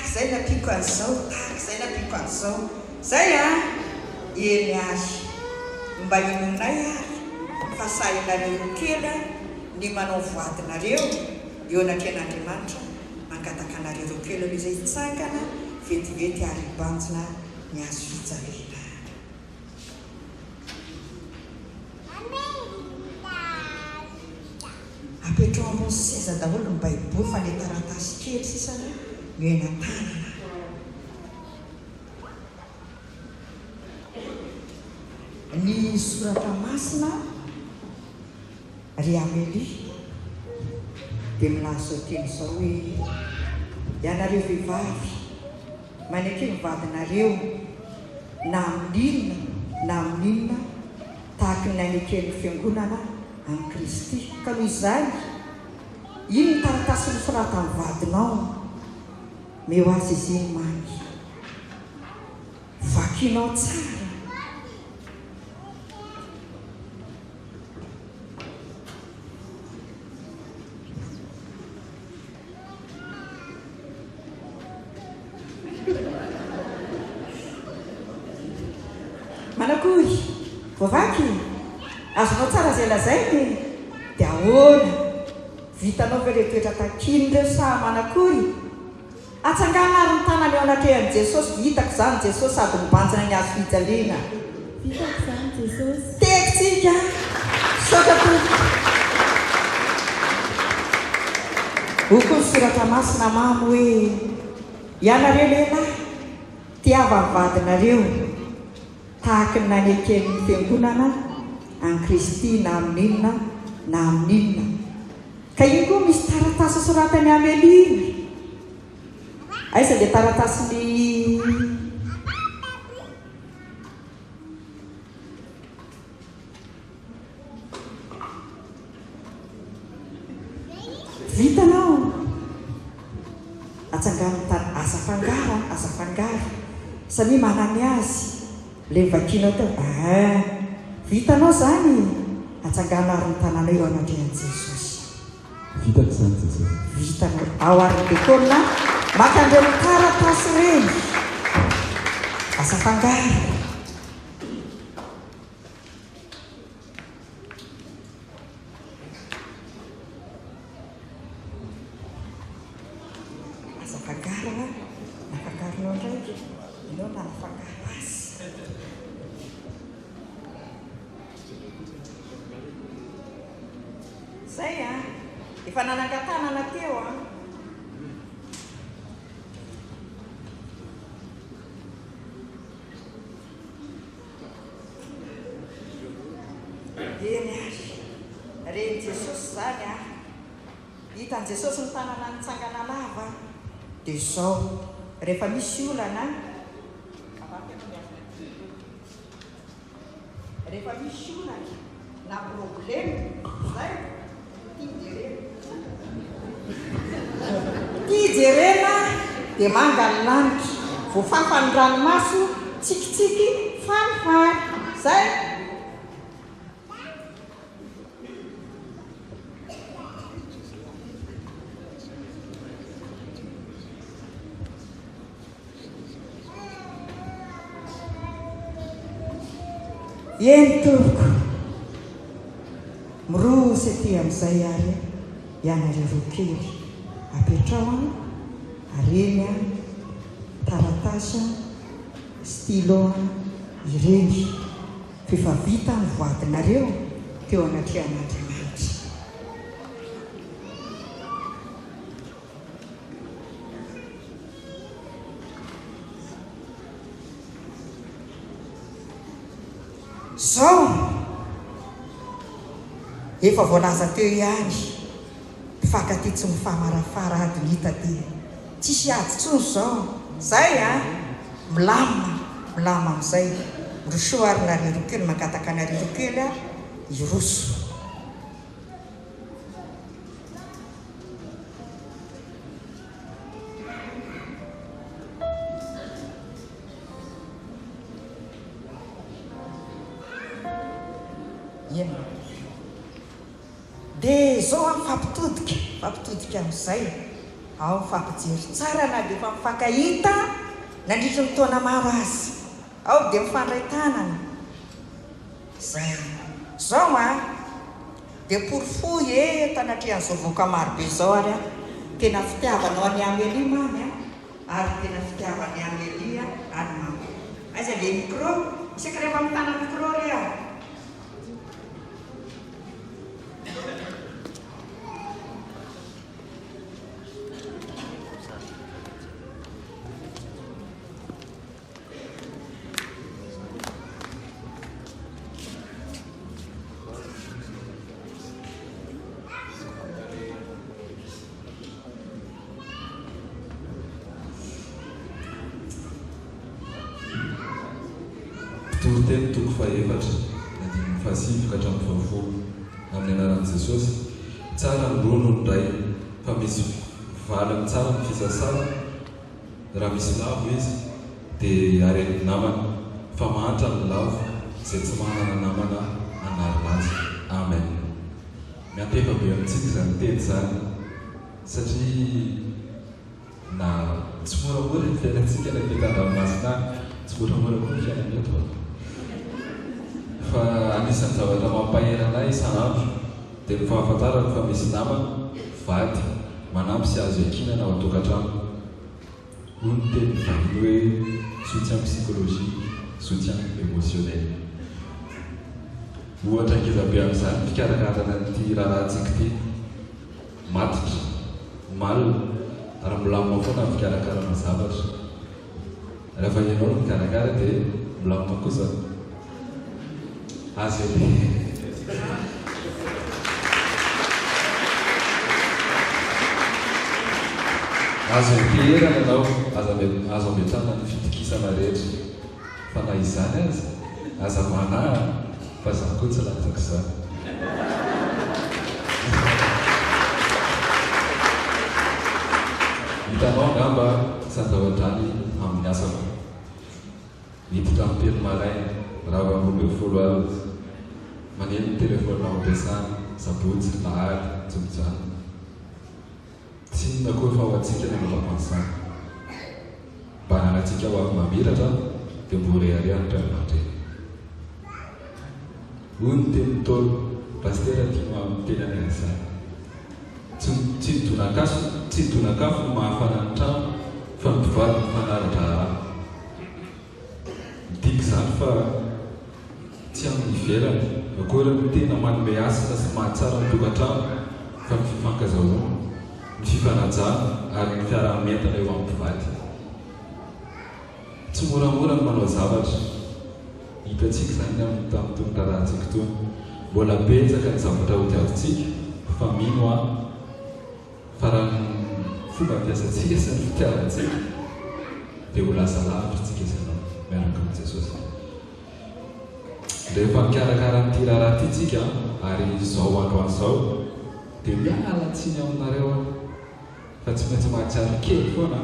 tahak'izay napiako an'izao tahak'izay napiako an'izao zay a eny azy mba inonay ary fa sahinareo kely ny manao voadinareo eo anatrean'Andriamanitra mangatakanareo kely aloha izay hitsangana vetivety ary banjina ny azo fijarena. Apetrao ambony seza daholo ny baiboly fa le taratasy kely sisany mihena tanana. Ny soratra masina ry Amélie dia milaza izao teny izao hoe ianareo vehivavy manaiky mivadinareo na amin'inona tahaka ny any kely fiangonana any Kristy ka noho izay iny ny taratasy nosorata amin'ny vadinao meo azy izy iny mamy vakinao tsara. Manakory voavaky azonao tsara zay lazainy dia ahoana vitanao ve le toetra takin'ireo sa manakory atsangana ary ny tanany eo anatrehan'i Jesosy hitako izany Jesosy sady mibanjina ny azo fijaliana vitako izany Jesosy teksika soka tompo hoko ny soratra masina mamy hoe ianareo lehilahy tiava ny vadinareo tahaka ny nanekeny fiangonana any Kristy na amin'inona na amin'inona ka iny koa misy taratasy soratany Amélie aiza le taratasy ny vitanao atsangano asa fangara samy manany azy le vakinao teo vitanao zany atsangano ary ny tanana eo anatrehan'i Jesosy vitako izany Jesosy vitanao ao ary dekolina makandreo ny taratasy reny asa fangaro asa fangaro nafangaronao ndraiky inao na nafangaro azy zay efa nanangatanana teo eny azy reny Jesosy zany hitan'i Jesosy ny tanana nitsangana lava dia zao rehefa misy olana rehefa misy olana na problème zay tia jerena dia manga ny lanitra voafafany ranomaso tsikitsiky farifary zay eny toko mirosy aty amin'izay ary ianareo kely apetrao areny taratasy stylo ireny fefa vita ny voadinareo teo anatrehan'Andriamanitra. Zao efa voalaza teo ihany mpifankaty tsy mifamarafara ady hita dia tsisy ady tsony zao zay milama amin'izay roso ary narero kely mangataka narero kely iroso dia zao fampitodika amin'izay ao mifampijery tsara na dia efa mifankahita nandritra ny taona maro azy ao dia mifandray tanana zay zao dia porofoy tanatrehan'izao voaka marobe zao ary tena fitiavanao any Amélie mamy ary tena fitiavany Amélie ary mamy aiza le micro isaka rehefa mitana micro le teny toko faefatra nadimy fahasivy ka hatramin'ny fahafolo amin'ny anaran'i Jesosy tsara ny rono ny ray fa misy valiny tsara ny fisasana raha misy lavo izy dia aren'ny namana fa mahantra ny lavo izay tsy manana namana anarina azy. Amen. Miantefa be amintsika izany teny zany satria na tsy moramora ny fiainantsika na tetan-dranomasina tsy moramora koa ny fiainana eto fa anisan'ny zavatra mampaherana isan'andro dia ny fahafantarana fa misy namana vady manampy sy azo ekinana ao an-tokantrano. Hoy ny teny vahiny hoe soutien psychologique, soutien émotionnel. Ohatra ngezabe amin'izany fikarakarana ity raharantsika ity matitra malina ary milamina foana ny fikarakarana zavatra. Rehefa ianao no mikarakara dia milamina kosa azo empiherana ianao azo ametrana ny fitokisana rehetra fa na izany aza manahy fa zaho koa tsy latako izany. Hitanao angamba sanjavadrany amin'ny asako miditra amin'ny telo maraina raha ambony folo azy maneno ny telefôna ampiasana sabotsy lahady tsomijano tsy inona koa fa ho antsika ny anapansana mba hanantsika ho avy mamiratra dia mborearianitra ny mandreny. Hoy ny teny tolo pastera tia amin'ny teny any an'izany tsy donakafo no mahafana ny trano fa ny mpivady ny fanaratra araha. Midika izany fa tsy amin'ny ivelany akory ny tena manome asina sy mahatsara ny tokantrano fa ny fifankazahoana, ny fifanajana ary ny fiarahamientana eo amin'ny mpivady. Tsy moramora ny manao zavatra hitantsika izany amin'ny tamin'itony raharantsika itony mbola betsaka ny zavatra hodiavintsika fa mino fa raha ny fomba ampiasantsika sy ny fitiavantsika dia ho lasa lavitra tsika isanao miaraka amin'i Jesosy. Rehefa mikarakara nyity raharaha ity tsika ary izao androan'izao dia miala tsiny aminareo fa tsy maintsy mahatsiaro kely foana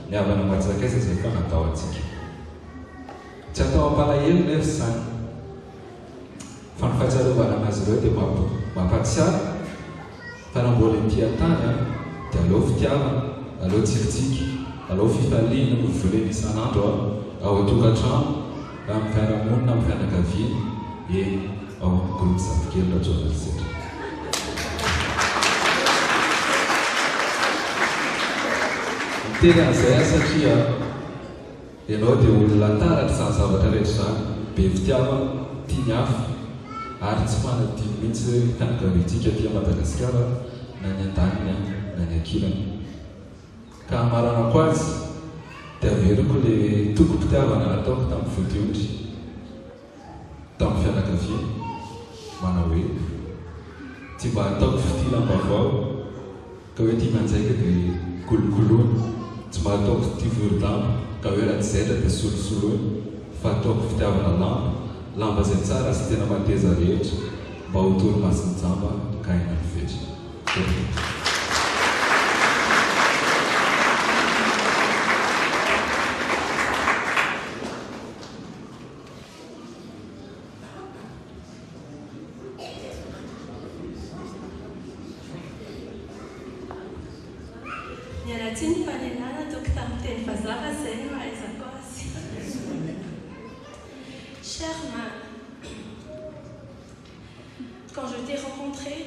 ny havana matsakaiza izay fa natao antsika. Tsy atao ampalahelo nefa izany fa ny fahatsiarovana anazy ireo dia mampatsiaro fa raha mbola mpiatany dia aleo fitiavana, aleo tsikitsiky, aleo fifaliana no volena isan'andro ao an-tokantrano amin'ny fiarahamonina amin'ny fianakaviana ao amin'ny groupe zafikely rajournalisera. Tena an'izay satria ianao dia olona taratra izany zavatra rehetra izany be fitiavana tia ny hafa ary tsy manadino mihitsy hoe fianakaviantsika aty Madagasikara na ny an-daniny na ny ankilany. Ka hamaranako azy dia averiko ilay tokom-pitiavana nataoko tamin'ny vodiondry tamin'ny fianakaviana manao hoe tsy mba hataoko fitilam-bavao ka hoe tia manjaika dia kolokoloana, tsy mba hataoko tia vorodamba ka hoe raha tsy zaitra dia solosoloana fa hataoko fitiavana lamba izay tsara sy tena mateza rehetra mba ho toromasiny jamba ka aina ny vetra. Ny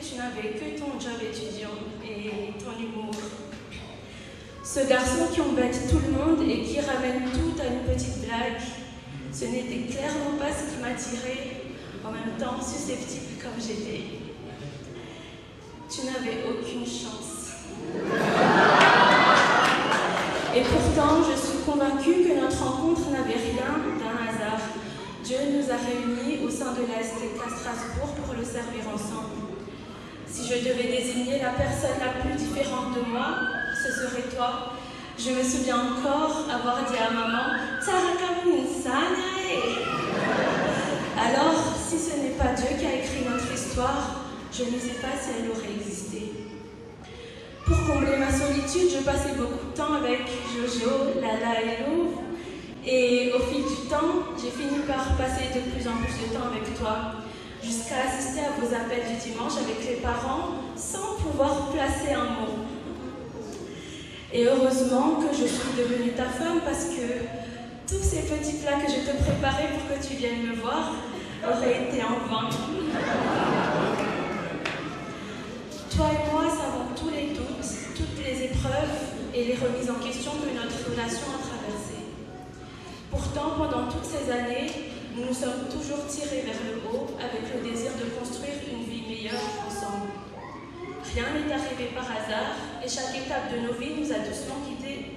tu n'avais que ton job étudiant et ton humour. Ce garçon qui embête tout le monde et qui ramène tout à une petite blague, ce n'était clairement pas ce qui m'attirait, en même temps susceptible comme j'étais. Tu n'avais aucune chance. Et pourtant, je suis convaincue que notre rencontre n'avait rien d'un hasard. Dieu nous a réunis au sein de l'ASTK Strasbourg pour le servir ensemble. Si je devais désigner la personne la plus différente de moi, ce serait toi. Je me souviens encore avoir dit à maman « Alors, si ce n'est pas Dieu qui a écrit notre histoire, je ne sais pas si elle aurait existé. Pour combler ma solitude, je passais beaucoup de temps avec Jojo, Lala et Lou. Et au fil du temps, j'ai fini par passer de plus en plus de temps avec toi, jusqu'à assister à vos appels du dimanche avec les parents sans pouvoir placer un mot. Et heureusement que je suis devenue ta femme parce que tous ces petits plats que je te préparais pour que tu viennes me voir auraient été en vain. Toi et moi savons tous les doutes, toutes les épreuves et les remises en question que notre relation a traversées. Pourtant, pendant toutes ces années, nous nous sommes toujours tirés vers le haut avec le désir de construire une vie meilleure ensemble. Rien n'est arrivé par hasard et chaque étape de nos vies nous a doucement guidés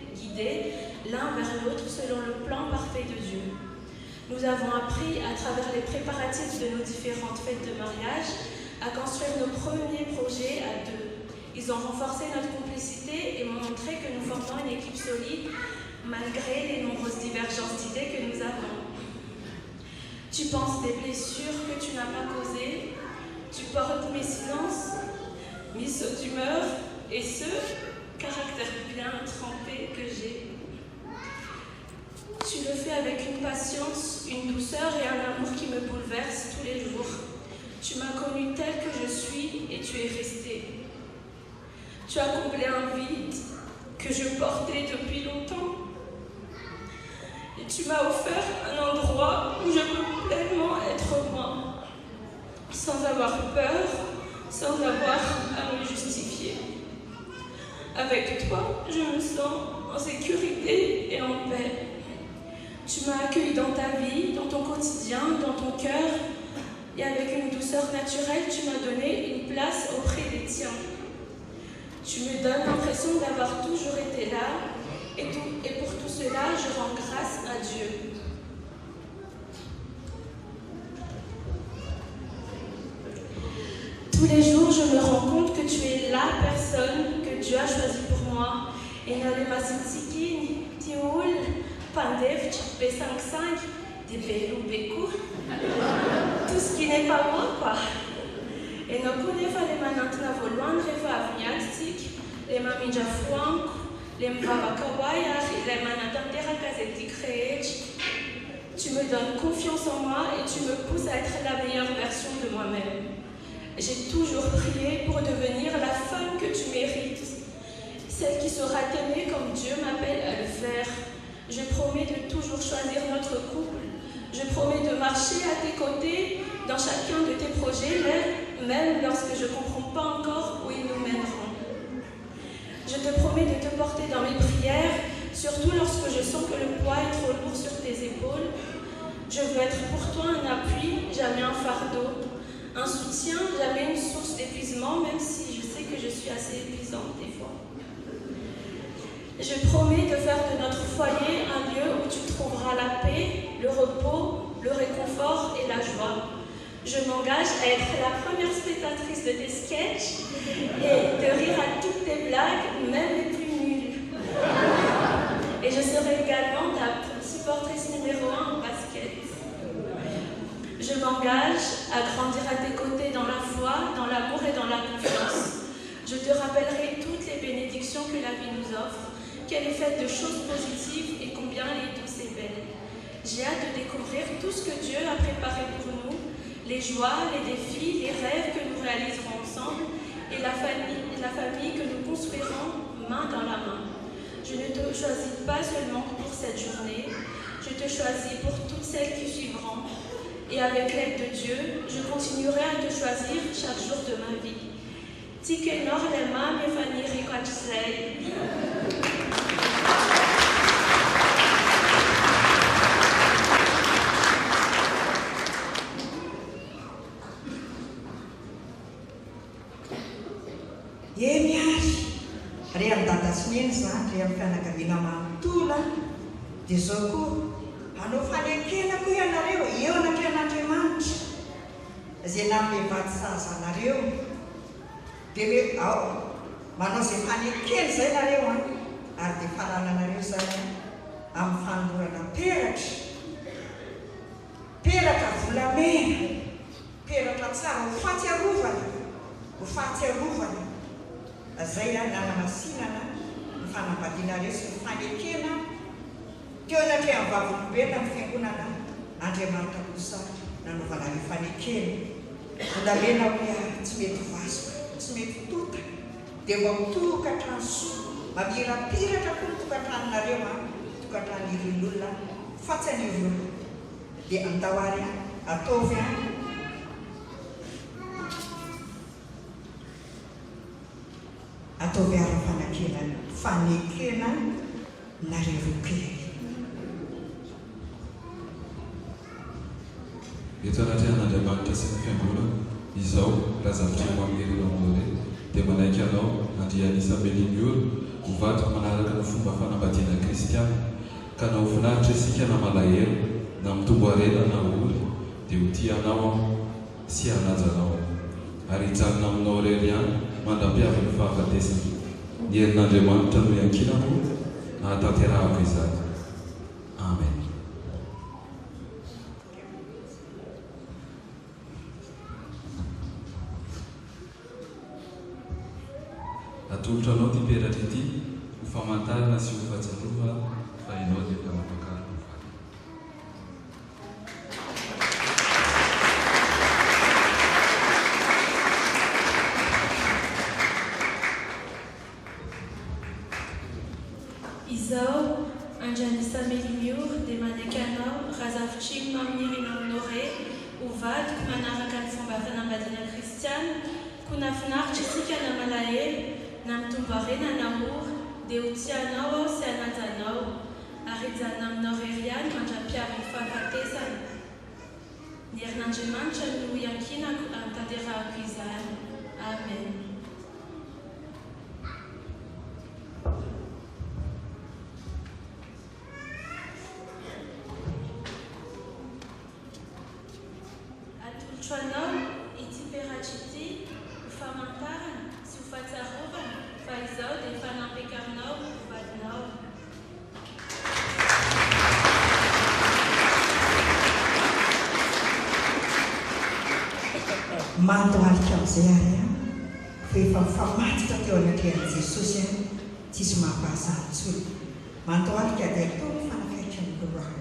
l'un vers l'autre selon le plan parfait de Dieu. Nous avons appris à travers les préparatifs de nos différentes fêtes de mariage à construire nos premiers projets à deux. Ils ont renforcé notre complicité et montré que nous formons une équipe solide malgré les nombreuses divergences d'idées que nous avons. Tu penses des blessures que tu n'as pas causées, tu portes mes silences, mes sauts d'humeur et ce caractère bien trempé que j'ai. Tu le fais avec une patience, une douceur et un amour qui me bouleverse tous les jours. Tu m'as connue telle que je suis et tu es restée. Tu as comblé un vide que je portais depuis longtemps. Et tu m'as offert un endroit où je peux pleinement être moi, sans avoir peur, sans avoir à me justifier. Avec toi, je me sens en sécurité et en paix. Tu m'as accueilli dans ta vie, dans ton quotidien, dans ton cœur, et avec une douceur naturelle, tu m'as donné une place auprès des tiens. Tu me donnes l'impression d'avoir toujours été là, et pour tout cela, je rends grâce à Dieu. Tous les jours, je me rends compte que tu es la personne que Dieu a choisie pour moi. Et dans les Massitsiki, Tioul, Pandev, B55, des Bélou, Békou, tout ce qui n'est pas moi, quoi. Et nous connaissons les manantna voluan, reva avniatik, les mamidja fouank, les mvavakawaya, les manantantera kazeti créech. Tu me donnes confiance en moi et tu me pousses à être la meilleure version de moi-même. J'ai toujours prié pour devenir la femme que tu mérites, celle qui saura t'aimer comme Dieu m'appelle à le faire. Je promets de toujours choisir notre couple. Je promets de marcher à tes côtés dans chacun de tes projets, même lorsque je ne comprends pas encore où ils nous mèneront. Je te promets de te porter dans mes prières, surtout lorsque je sens que le poids est trop lourd sur tes épaules. Je veux être pour toi un appui, jamais un fardeau. Un soutien, jamais une source d'épuisement, même si je sais que je suis assez épuisante des fois. Je promets de faire de notre foyer un lieu où tu trouveras la paix, le repos, le réconfort et la joie. Je m'engage à être la première spectatrice de tes sketchs et de rire à toutes tes blagues, même les plus nulles. Et je serai également ta supportrice numéro 1 en basket. Je m'engage à grandir à tes côtés dans la foi, dans l'amour et dans la confiance. Je te rappellerai toutes les bénédictions que la vie nous offre, qu'elle est faite de choses positives et combien elle est douce et belle. J'ai hâte de découvrir tout ce que Dieu a préparé pour nous, les joies, les défis, les rêves que nous réaliserons ensemble et la famille que nous construirons main dans la main. Je ne te choisis pas seulement pour cette journée, je te choisis pour toutes celles qui suivront. Et avec l'aide de Dieu, je continuerai à te choisir chaque jour de ma vie. tiako ianao ilay mamy efa niriko hatr'izay. Miary re amin'ny dada sineny zany re amin'ny fianakaviana manotola dia zao koa anao fanekena koa ianareo eo anatrehan'Andriamanitra izay namivady sazanareo dia hoe ao manao izay fanekena izay nareo ary dia farananareo zany amin'ny fanolorana peratra volamena, peratra tsara ho fatsiarovana zay nanamasinana ny fanambadianareo sy ny fanekena teo anatreha amin'ny vavolombelona ny fiangonana Andriamanitra kosa nanaovana ny fanekena volamena hoe tsy mety vasoka, tsy mety tota dia mba mitokatrano soa mamirapiratra koa ny tokatranonareo tokatran'ireo olona fatsy an'ireo dia andao ataovy ataovy fanekena nareo kely. Eto anatrehan'Andriamanitra sy ny fiangonana izao raha zavatra mamerina aminao dia manaiky anao Andrianisa Melimiora hovadyka manaraka ny fomba fanambadiana kristiana ka na ho finaritra isika na malahelo na mitombo harena na oly dia ho tianao sy hanajanao ary hijanona aminao irery ihany mandampiavy ny fahafatesana ny herin'Andriamanitra no iankinako nahatanterahako izany. Amen. Atolotra anao ty peratra ity ho famantarana sy ho fahatsiarova fa ianao dia efa mampakara ny vady. Izao Andrianisa Melimiora dia manaiky anao raha zavitriny mamiriana aminao re ho vadiko manaraka ny fomba fanambadiana kristiana koa nafinaritra isika na malahelo na mitombo harena na mora dia ho tianao sy hanajanao ary hijanona aminao rery ihany mandra-piavy ny fahafatesana. Ny herin'Andriamanitra no iankinako amin'ny tanterahako izany. Amen. Atolotra anao ity peratra ity ho famantarana sy ho fahatsiarovana fa izao dia efa nampekarinao ho vadinao. Mandohalika amin'izay ary fa efa mifamatitra teo anatrehan'i Jesosy tsisy mahampahasary intsony. Mandohalika dia atao ny fanakaiky ny loha.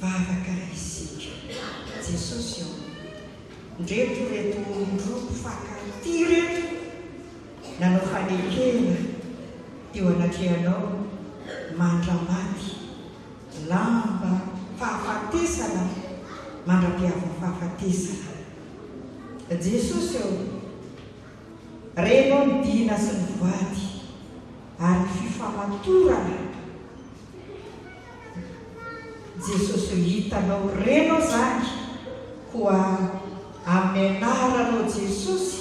Vavaka isika Jesosy eo ndreto reto olondroako fakanty reto nanao fanekena teo anatrehanao mandramady lamba fahafatesana mandra-piavy fahafatesana. Jesosy eo renao ny dina sy ny voady ary fifamatorana. Jesosy hitanao renao zany koa amin'ny anaranao Jesosy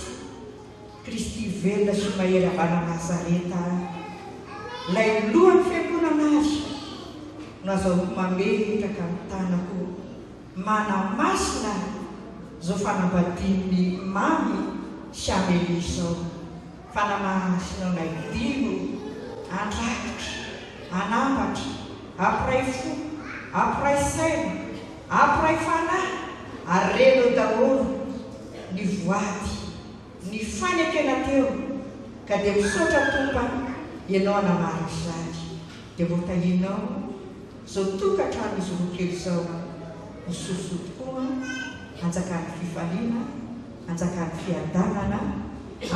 Kristy velona sy mahery avana Nazareta lay lohan'ny fiangonanary nazao mametraka ny tanako manamasina zao fanambadiny mamy sy amely izao fanamasinao naidino andrakitra anambatra ampiray fo ampiray saina ampiray fanahy ary renao daholo ny voady ny fanekena teo ka dia misaotra tompa ianao anamary izany dia voatahinao zao tokatrano izy roakely izao misoso tokoa anjakan'ny fifaliana anjakan'ny fiadanana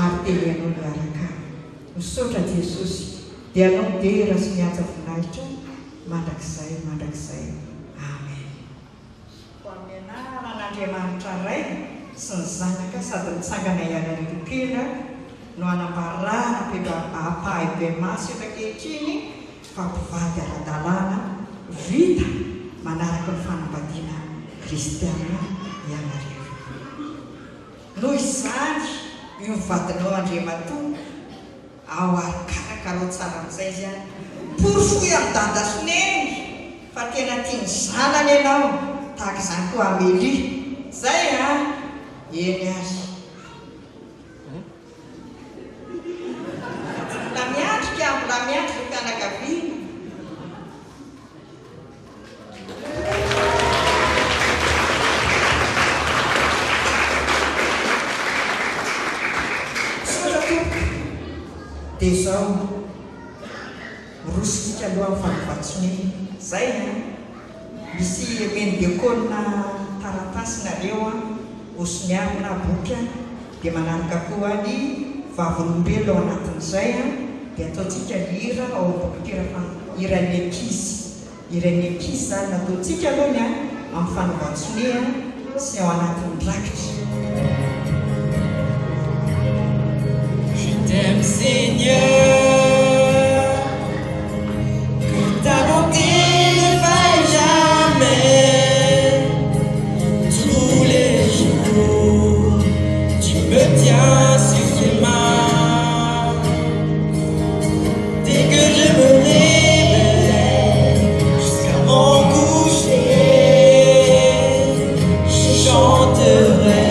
ary teny ianao no araka misaotra Jesosy dia anao dera sy mianja voninahitra mandrakizay. Amen. Andriamanitra ray sy ny zanaka sady nitsangana ianarelokela no anambarana apahabe masy eto ankehitriny fa mpivady ara-dalàna vita manaraka ny fanambadiana kristiana ianareo. Noho izany io mivadinao Andriamatoa ao arakarakalo tsara amin'izay zany porofoy amin'ny dada soneny fa tena tiany zanany ianao tahaka izany koa Amélie zay eny azy la miatrika la miatrika fianakaviana. Dia izao rositsika aloha amin'ny fanovatsony zay misy mendekona taratasy nareo osoniavina boky dia manaraka koa ny vavolombelo ao anatin'izay dia ataontsika hira ao iran'ny ekizy zany nataontsika aloha amin'ny fanovatsony sy ao anatin'ny drakitra. T'aime Seigneur, que ta bonté ne faille jamais. Tous les jours, tu me tiens sur tes mains. Dès que je me réveille, jusqu'à mon coucher, je chanterai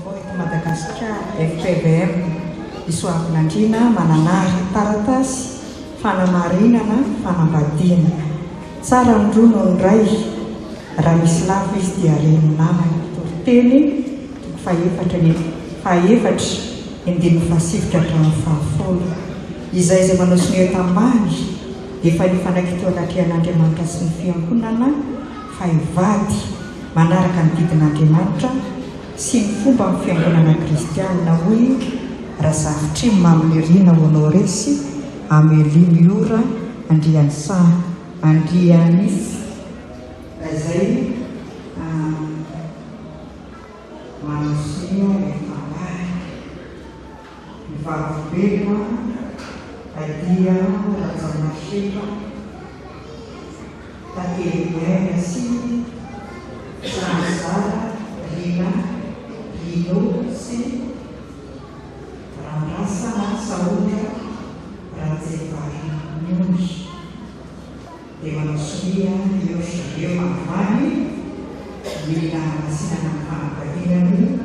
vaovao eto Madagasikara FPVM isoavinandriana mananary taratasy fanamarinana fanambadiana tsara ndrono ndray raha misy lafo izy dia reno namany toriteny faefatra indimy fasivotra hatramin'ny fahafolo izay manao sinoe tambany efa nifanakiteo anatrehan'Andriamanitra sy ny fiangonana fa hivady manaraka ny didin'Andriamanitra sy ny fomba amin'ny fiangonana kristianina hoy Razafitry Mamelina Honoresy Amélie Miora Andrianis izay manosia efambary mivavobelona adia rajamashetra takeliaina sy Sanzara Rina Rino sy Randrasana Saotra Rajevariny dia manosia eo Mavany mila masinana amin'ny fanambadianany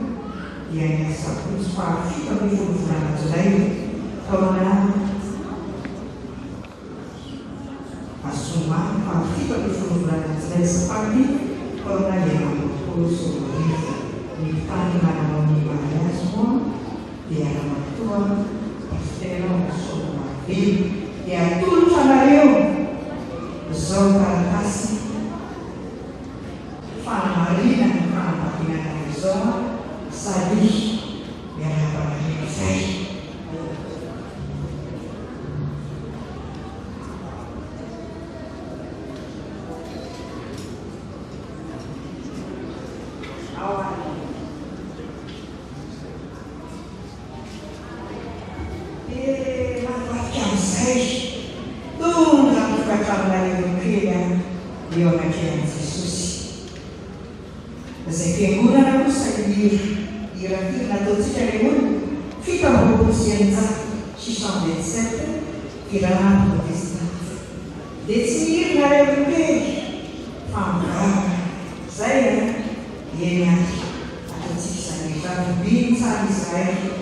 dia ny asabotsy fahafito amin'ny folo volana Jolay taona Azoma fahafito amin'ny folo volana Jolay Safaty taona 2020 ny tany mananao ny mariazy moa dia ramatoa Estera Sotomavely dia atolotra nareo zao taratasy fanamarina ny fanambadiana izao sady miarabanareo izay mahafatika amin'izay tonga mifakatraminareo kely eo anatrehan'i Jesosy izay fiangonana kosa iratiry nataontsika rehoany fito amby roapolo sy eninjato 627 irahana protestante dia tsy mihirina reo kely fa mivavaka zay eny ataontsika izany ravimbiny tsara Israely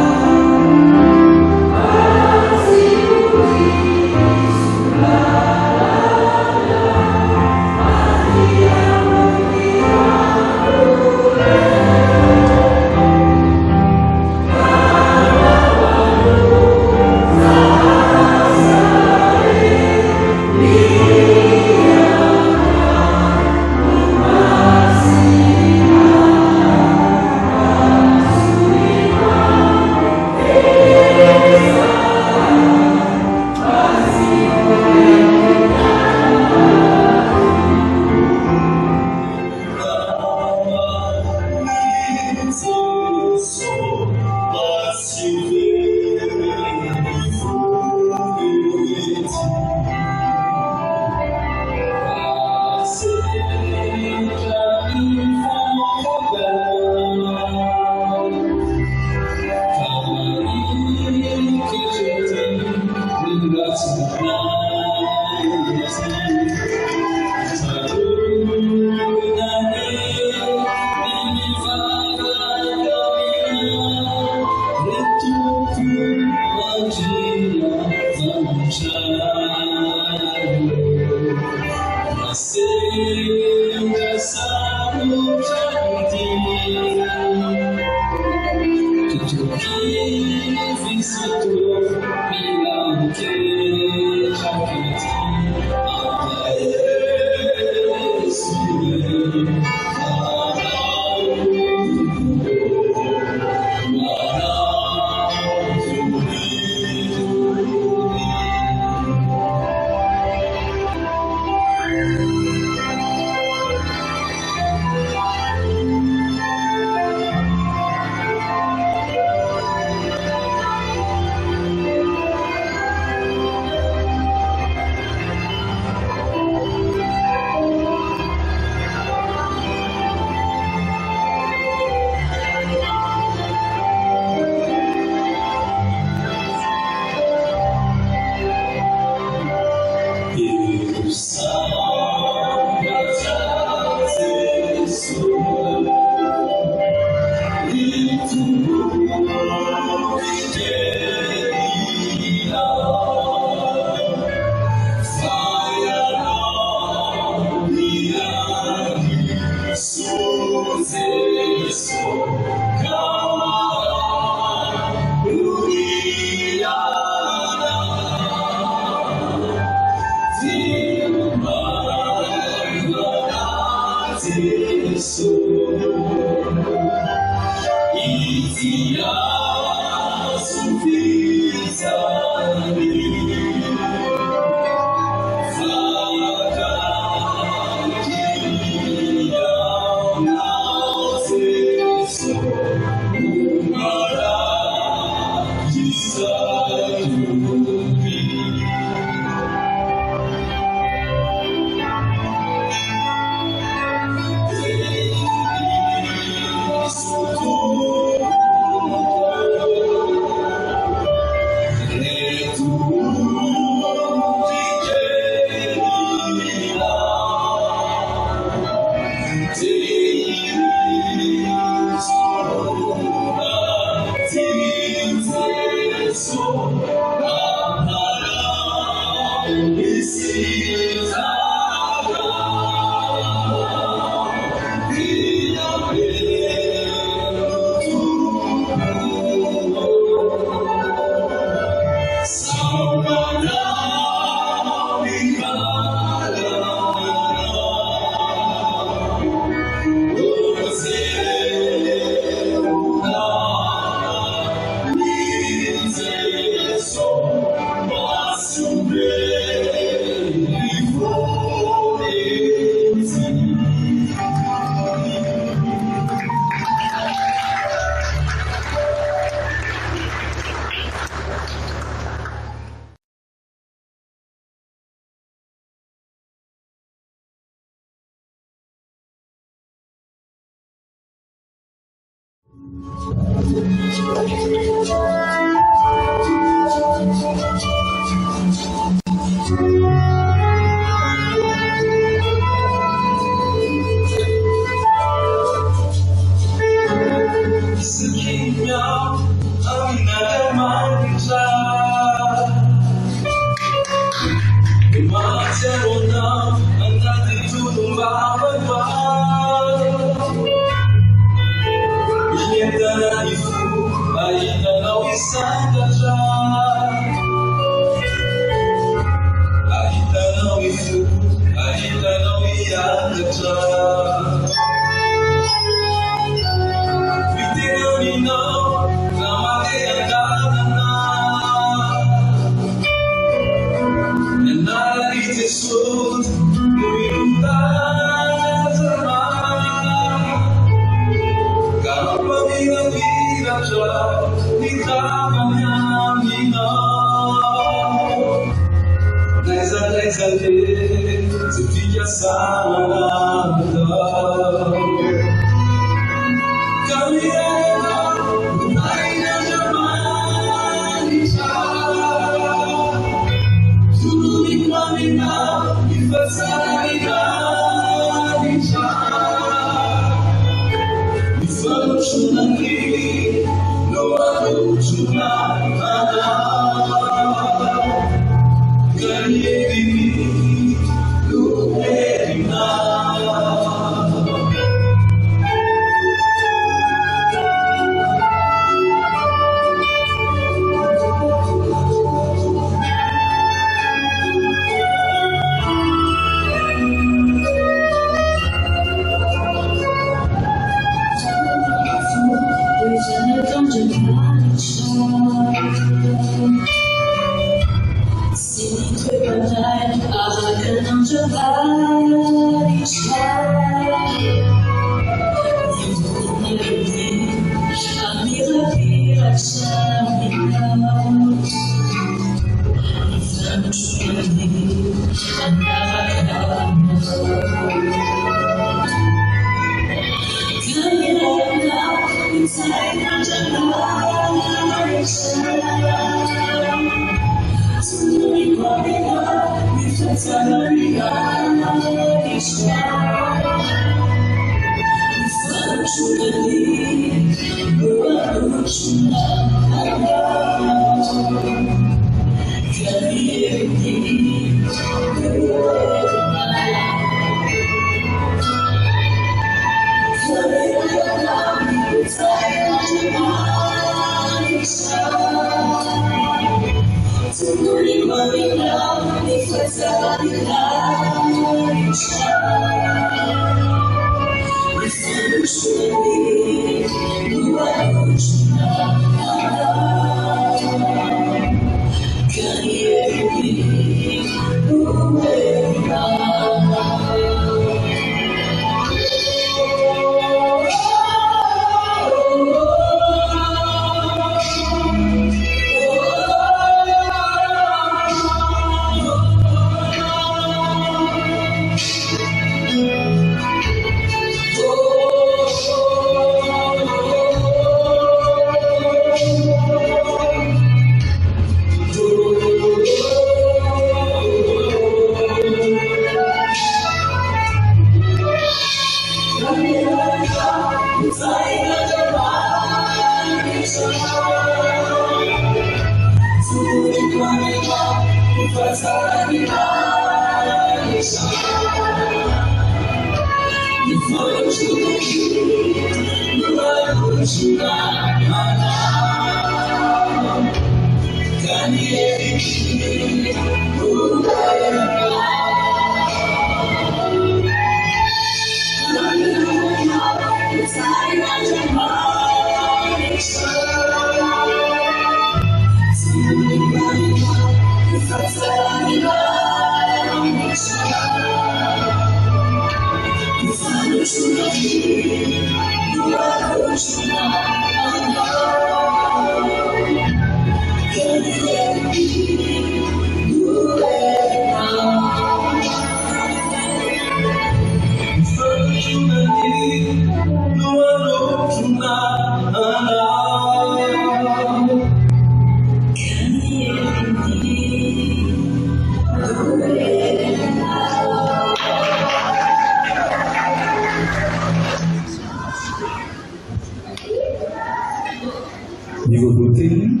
Ny voalohany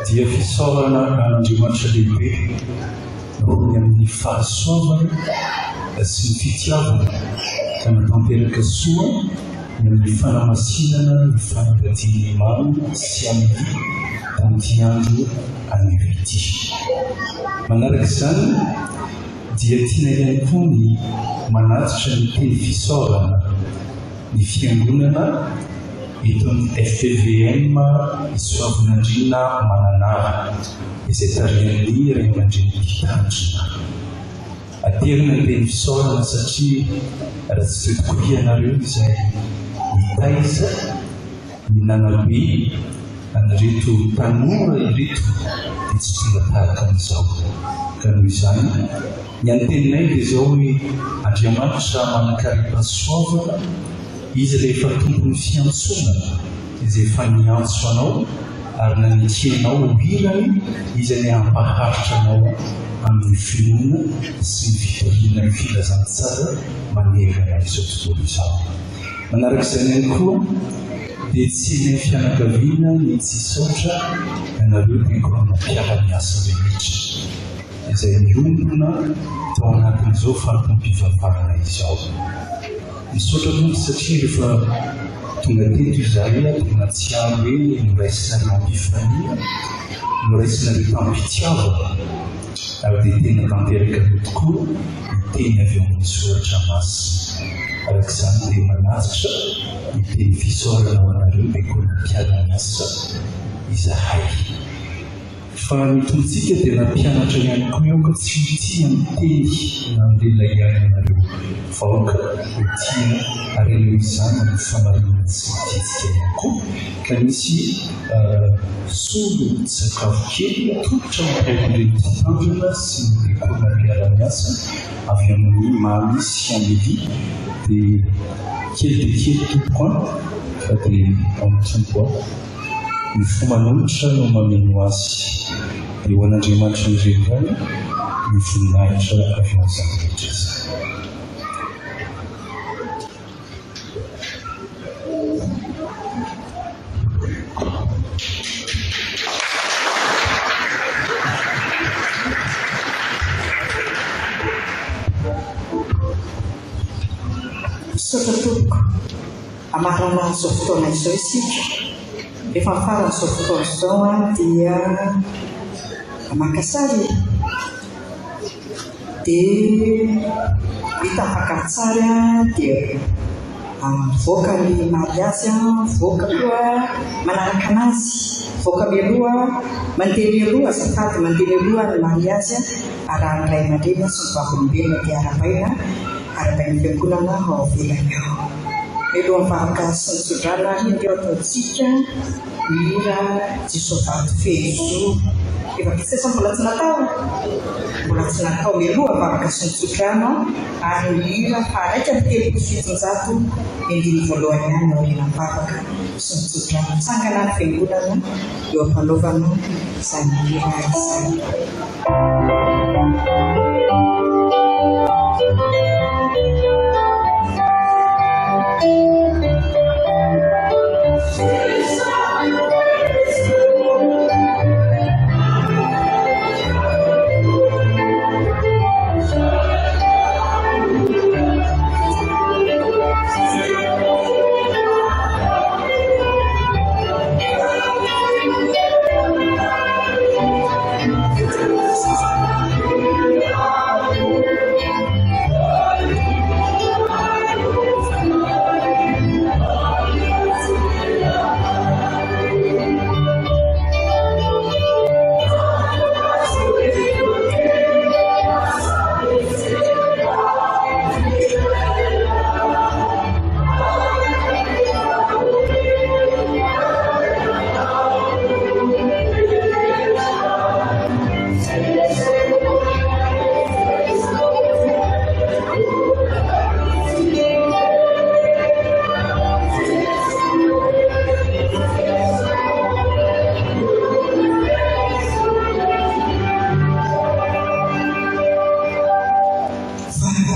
dia fisaorana Andriamanitra lehibe roy amin'ny fahasoavana sy ny fitiavana ka natanteraka soa ny amin'ny fanamasinana ny fanambadiany mamy sy amin'ny tamin'ity andro anivity. Manaraka izany dia tiana ihany koa ny manatitra ny teny fisaorana ny fiangonana itony FPVM Soavinandriana Mananara izay tarihan'ny Ray aman-dreny Mpitandrina. Aterina ny teny fisaorana satria raha tsy tokoa ianareo izay mitaiza ny nanabe an'ireto tanora ireto dia tsy tonga tahaka an'izao. Ka noho izany ny anteninay dia izao hoe Andriamanitra manankarem-pahasoavana izy rehefa tompony fiantsonana izay efa niantso anao ary nanitianao hirany izy ny ampaharitra anao amin'ny finoana sy ny fitoriana ny filazantsara manerana izao tontolo izao. Manaraka izany ihany koa dia tsy ny fianakaviana ny tsy saotra ianareo dia korana mpiara-miasa rehetra izay miombona tao anatin'izao fampimpivavahana izao. Misaotra moa satria rehefa tonga teto izahay tena tsy ahy hoe noraisina mampifania noraisina re tampitiavana ary dia tena tanteraka eo tokoa teny avy amin'ny soratra masina. Araka izany dia manatitra ny teny fisaorana ho anareo dia koa nampiara-miasa izahay. Fa mitontsika dia nampianatra ihany koa eo ka tsy tia miteny nandeha ihany anareo vaoaka ho tia ary eo izany ny famarina sy mitetsika ihany koa ka misy solo sakafo kely tokotra mampiairery Mpitandrina sy ny dekona mpiara-miasa avy amin'ny mamy sy Amélie dia kely dia kely tompoko fa dia amotompo ny fomanohitra no mameno azy dia ho an'Andriamanitra nireny ny voninahitra avy amin'izany rehetra izany. Misaotra tompoko amarana izao fotoana izao isika. Efa faran'izao fotoana izao dia maka sary dia vita maka sary dia voaka ny mariazy, voaka koa manaraka anazy, voaka mialoha mandeha mialoha azafady mandeha mialoha ny mariazy ary ny ray aman-dreny sy ny vavolombelona dia arabaina arabaina fiangonana ao ivelany ao. Mialoha mivavaka sy ny tsodrana indray ao ataontsika mihira Jesovavy fezo. Efa kisesa mbola tsy natao mialoha mivavaka sy ny tsodrana ary mihira araika ny telopolo fitonjato endriny voalohany ihany aoriana mivavaka sy ny tsodrana. Mitsangana ny fiangonana eo ampanaovana izany hira izany.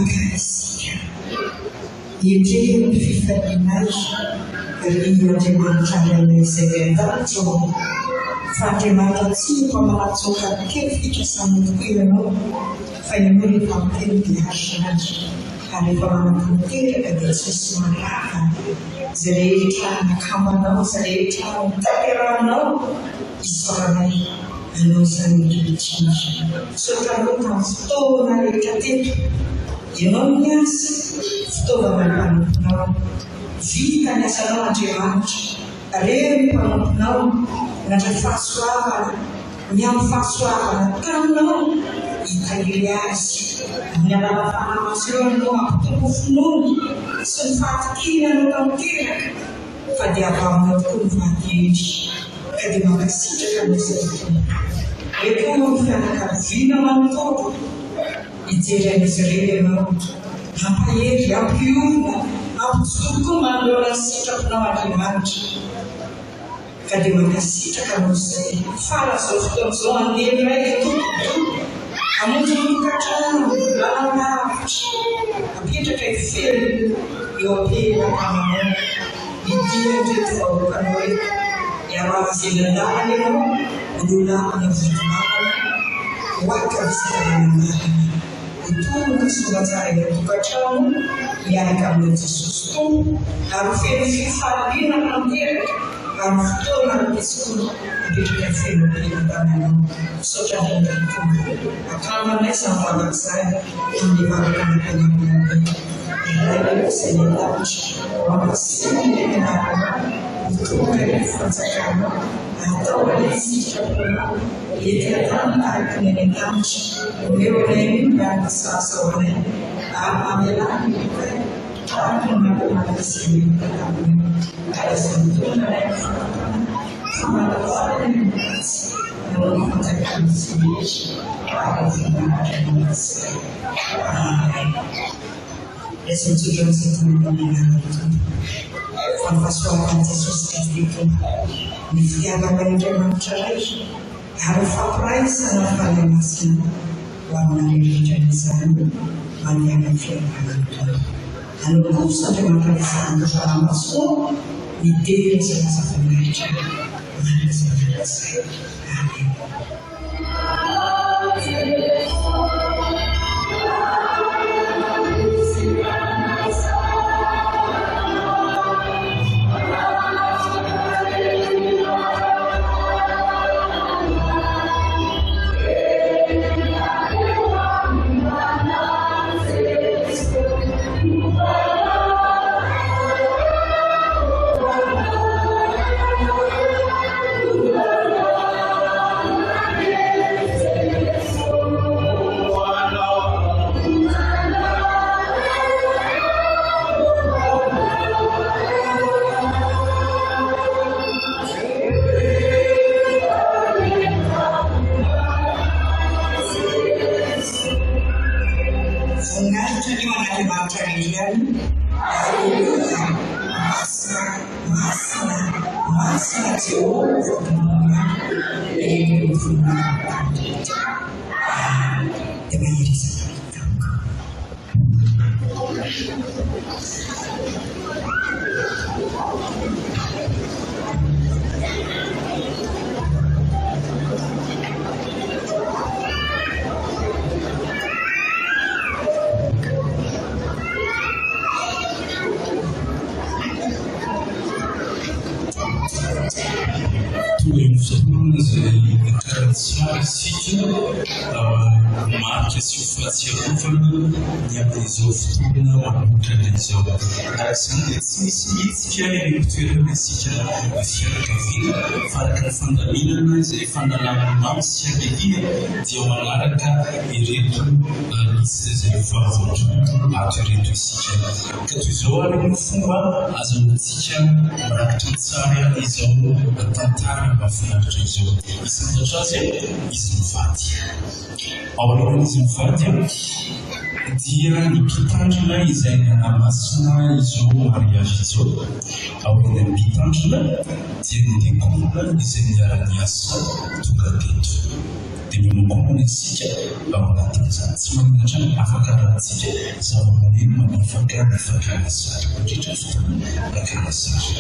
Makasika Yeteri mfifadinai Rio de Manchane Sevendato Fatimata Tsipa Matsoka Kefika Samuel Faimuri Pampin di Hashanaj Harifama Kumpir Adesis Maraka Zereta Nakamano Zereta Takerano Isoranai Anusan Gichi Sotarutan Stona Ritatit Genonias Stona Now Vita Nasana Giant Arem Pamapno Natafaswa Nyam Faswa Kano Italias Nyama Sirono Aptufno Sunfatina Nukamkira Fadiapam Kunfatish Kadimakasita Kamusati Eko Fana Manto Itera Miserere Hapaye Yapiuna Absukumandora Sita Nawakimanchi Kadimakasita Kamusati Faras of Tomson Nere Amutukata Lana Apita Kefil Your Pila Amana Indeed or Kanoe Yamasilana Udula and Zimana Waka Itu Subataya Pacham Yanka Susu Arufin Fadina Amir Arufton School Apita Kefil such a common lesson for the side in the American I say lunch or sitting in a different second. I always see it I can lunch, we were named and the sauce of it. I'm a lot I can remember my listening. I was doing Listen to Johnson from Pastor Jesus speaking. If you have a very church, have a surprise and a family. One religion is one young friend. And the most of the matters and the Shamaso, the days of the nature. Marca si ufazia rufano gli aprisoftina ma putra dell'isova adesso si chiede di poter si chiede si chiede fare che fondamina e fanno la mamma di Dio malarca e reto se le favor a reto si chiede che tu zoare un fuma azon si chiede raktanzare izo tantare ma funa rezo sono già se sono fatti aorian'izy mivady dia ny mpitandrina izay nanamasina izao mariazy izao. Aorian'ny mpitandrina dia ny dekomina izay miara-ny asa tonga teto. Dia mimokomana isika ao anatin'izany tsy maninatra afaka rahantsika zava-maneno manafaka ny fakana sary mandritra fotoana fakana sary.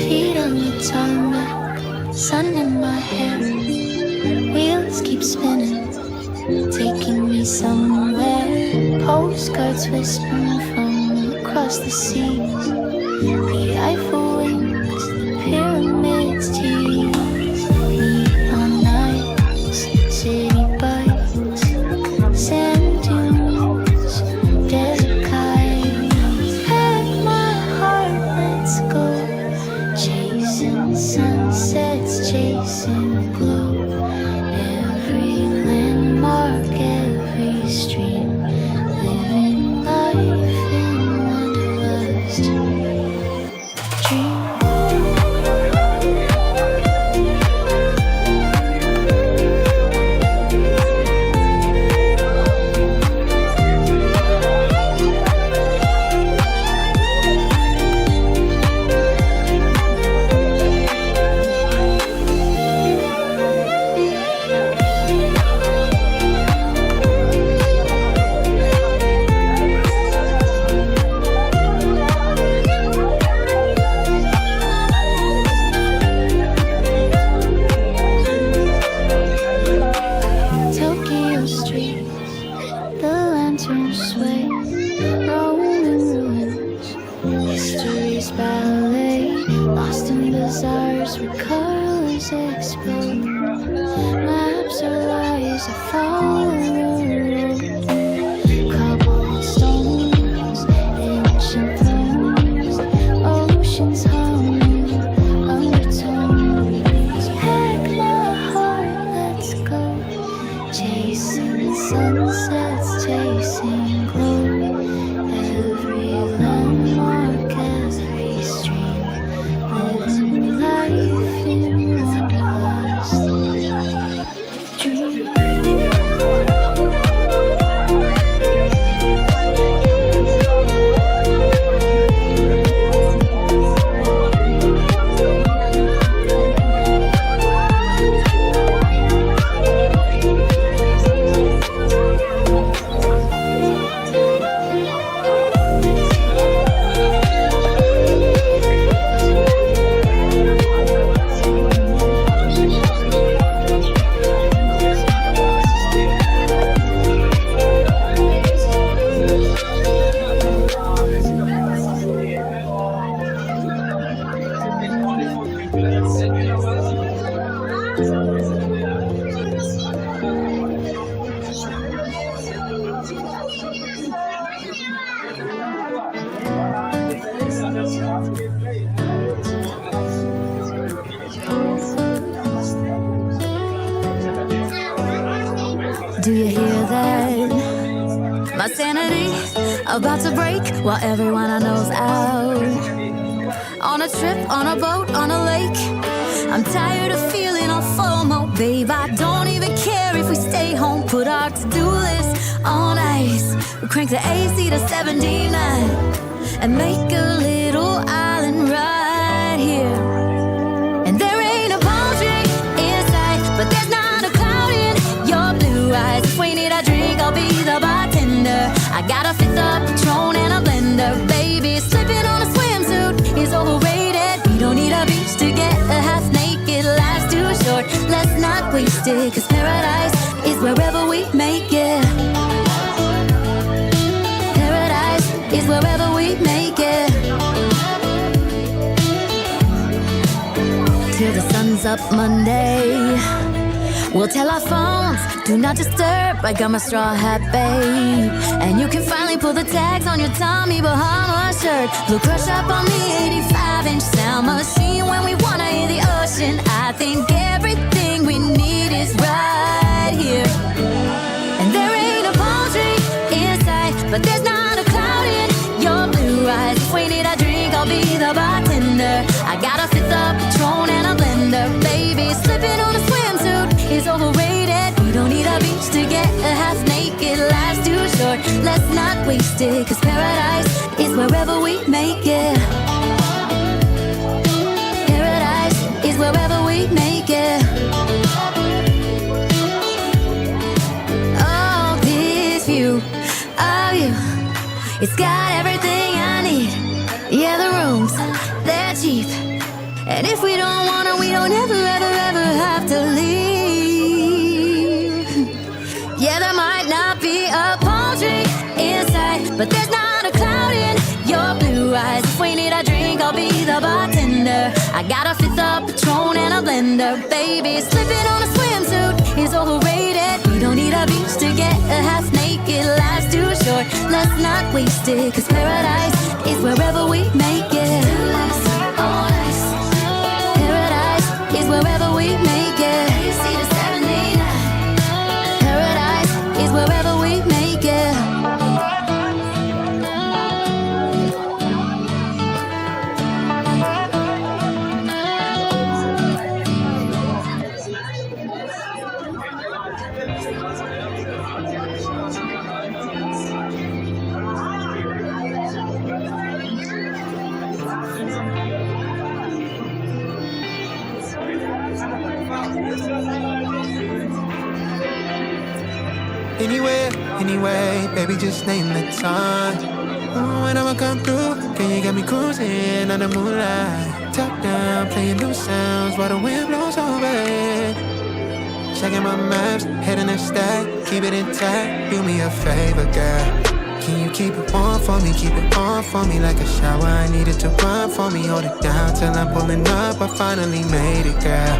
Feet on the tarmac, sun in my hair, wheels keep spinning, taking me somewhere. Postcards whispering from across the seas, the Eiffel wings, the pyramids tease. Neon nights, city bites, sand dunes, desert kites. Pack my heart, let's go. Chasing sunsets, chasing glow. Every landmark, every stream. Living life in wanderlust. Dream. lies are lies, I follow. Cobblestones, ancient thrones, oceans humming, undertones. Pack my heart, let's go. Chasing sunsets, chasing glow. Every landmark, every stream, living life in wanderlust. Do you hear that? My sanity about to break while everyone I know's out. On a trip, on a boat, on a lake. I'm tired of feeling all FOMO, babe. I don't even care if we stay home. Put our to-do list on ice. We crank the AC to 79 and make a little island right here. And there ain't a palm tree in sight, but there's not a cloud in your blue eyes. If we need a drink, I'll be the bartender. I got a fifth of Patron and a blender, baby. Slipping on a swimsuit is overrated. We don't need a beach to get a half naked. Life's too short, let's not waste it. Cause paradise is wherever we make it. Paradise is wherever we make it. Till the sun's up Monday, we'll tell our phones, do not disturb. I got my straw hat, babe. And you can finally pull the tags on your Tommy Bahama shirt. We'll crush up on the 85-inch sound machine when we wanna hear the ocean. I think everything we need is right here. And there ain't a palm tree in sight, but there's not a cloud in your blue eyes. If we need a drink, I'll be the bartender. I got a fifth of Patron and a blender, baby. Slipping on a swimsuit is overrated. We don't need a beach to get a half naked. Life's too short, let's not waste it. Cause paradise is wherever we make it. Paradise is wherever we make it. Oh, this view of you, it's got everything I need. Yeah, the rooms, they're cheap. And if we don't wanna, we don't ever, ever, ever have to leave. Yeah, there might not be a palm tree in sight, but there's not a cloud in your blue eyes. If we need a drink, I'll be the bartender. I got a fifth of Patron and a blender, baby. Slipping on a swimsuit is overrated. We don't need a beach to get a half naked. Life's too short, let's not waste it. Cause paradise is wherever we make it. Paradise is wherever we make it. Paradise is wherever we make it. Anyway, baby, just name the time. When I'ma come through, can you get me cruising under moonlight? Top down, playing new sounds while the wind blows over it. Checking my maps, heading a stack, keep it intact. Do me a favor, girl. Can you keep it warm for me, keep it on for me like a shower? I need it to run for me, hold it down till I'm pulling up. I finally made it, girl.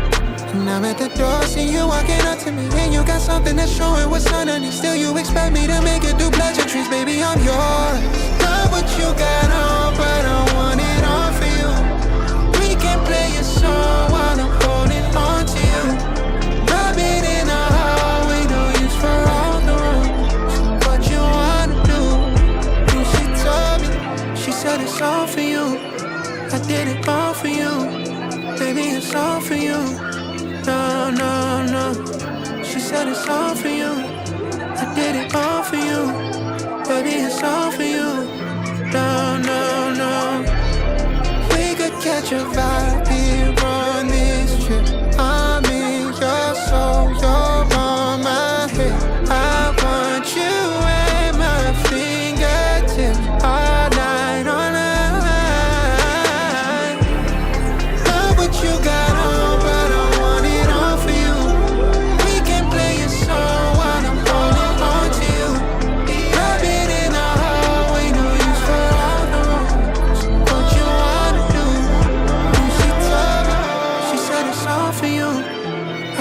And I'm at the door, see you walking up to me, and you got something that's showing what's underneath. Still you expect me to make it do pleasantries, baby, I'm yours. Love what you got on, but I want it all for you. We can play a song while I'm holding on to you. Rub it in the hallway, no use for all the rules. What you wanna do? And she told me, she said it's all for you. I did it all for you. Baby, it's all for you. No, no, no. She said it's all for you. I did it all for you. Baby, it's all for you. No, no, no. We could catch a vibe here on this trip. I'm in your soul, you're on my head. I want you at my fingertips all night, all night. Love what you got on, but I want it all for you. We can play a song while I'm holding on to you. Rub it in the hallway, no use for all the rules. What you wanna do? And she told me, she said it's all for you.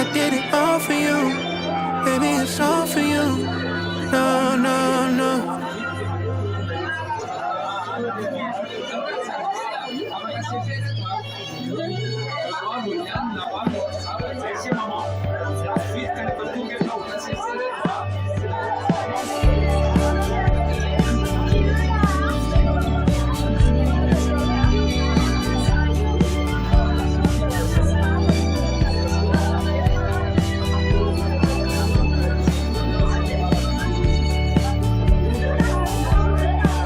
I did it all for you. Baby, it's all for you. No, no, no.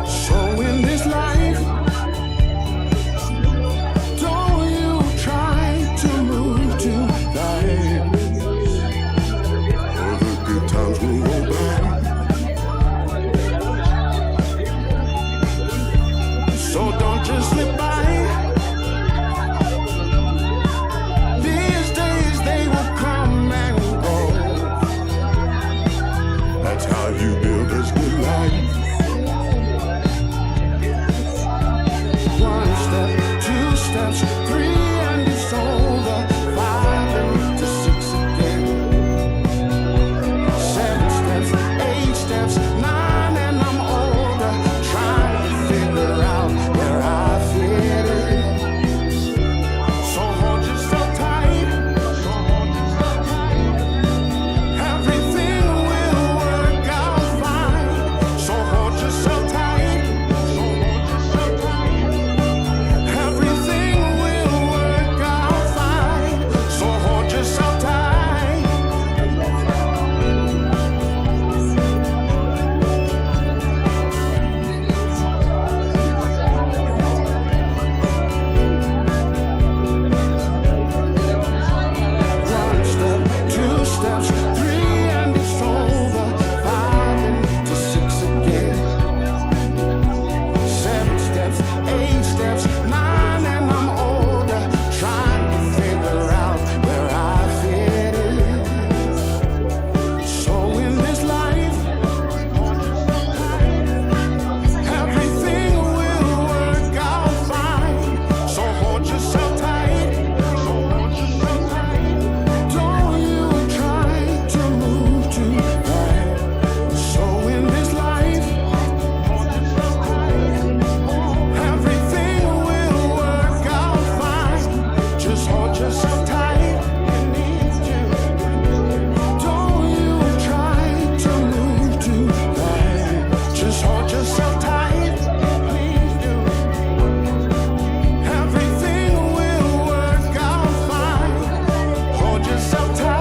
So in this life, don't you try to move to life. All the good times will go by. So don't just slip by. These days they will come and go. That's how you build this good life. One step, two steps, three and it's over. 5 and to 6 again. 7 steps, 8 steps, 9 and I'm older. Trying to figure out where I fit in. So hold yourself tight. Everything will work out fine. So hold yourself tight. Everything will work out fine. So hold yourself tight. One step, 2 steps, 3 and it's over. 5 and to 6 again. 7 steps, 8 steps, 9 and I'm older. Trying to figure out where I fit in. So in this life, everything will work out fine. So hold yourself tight. Don't you try to move too fast. So in this life, everything will work out fine. Just hold yourself tight. Don't you try to move too fast. Just hold yourself tight. Please do. Everything will work out fine. Hold yourself tight.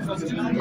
Yeah.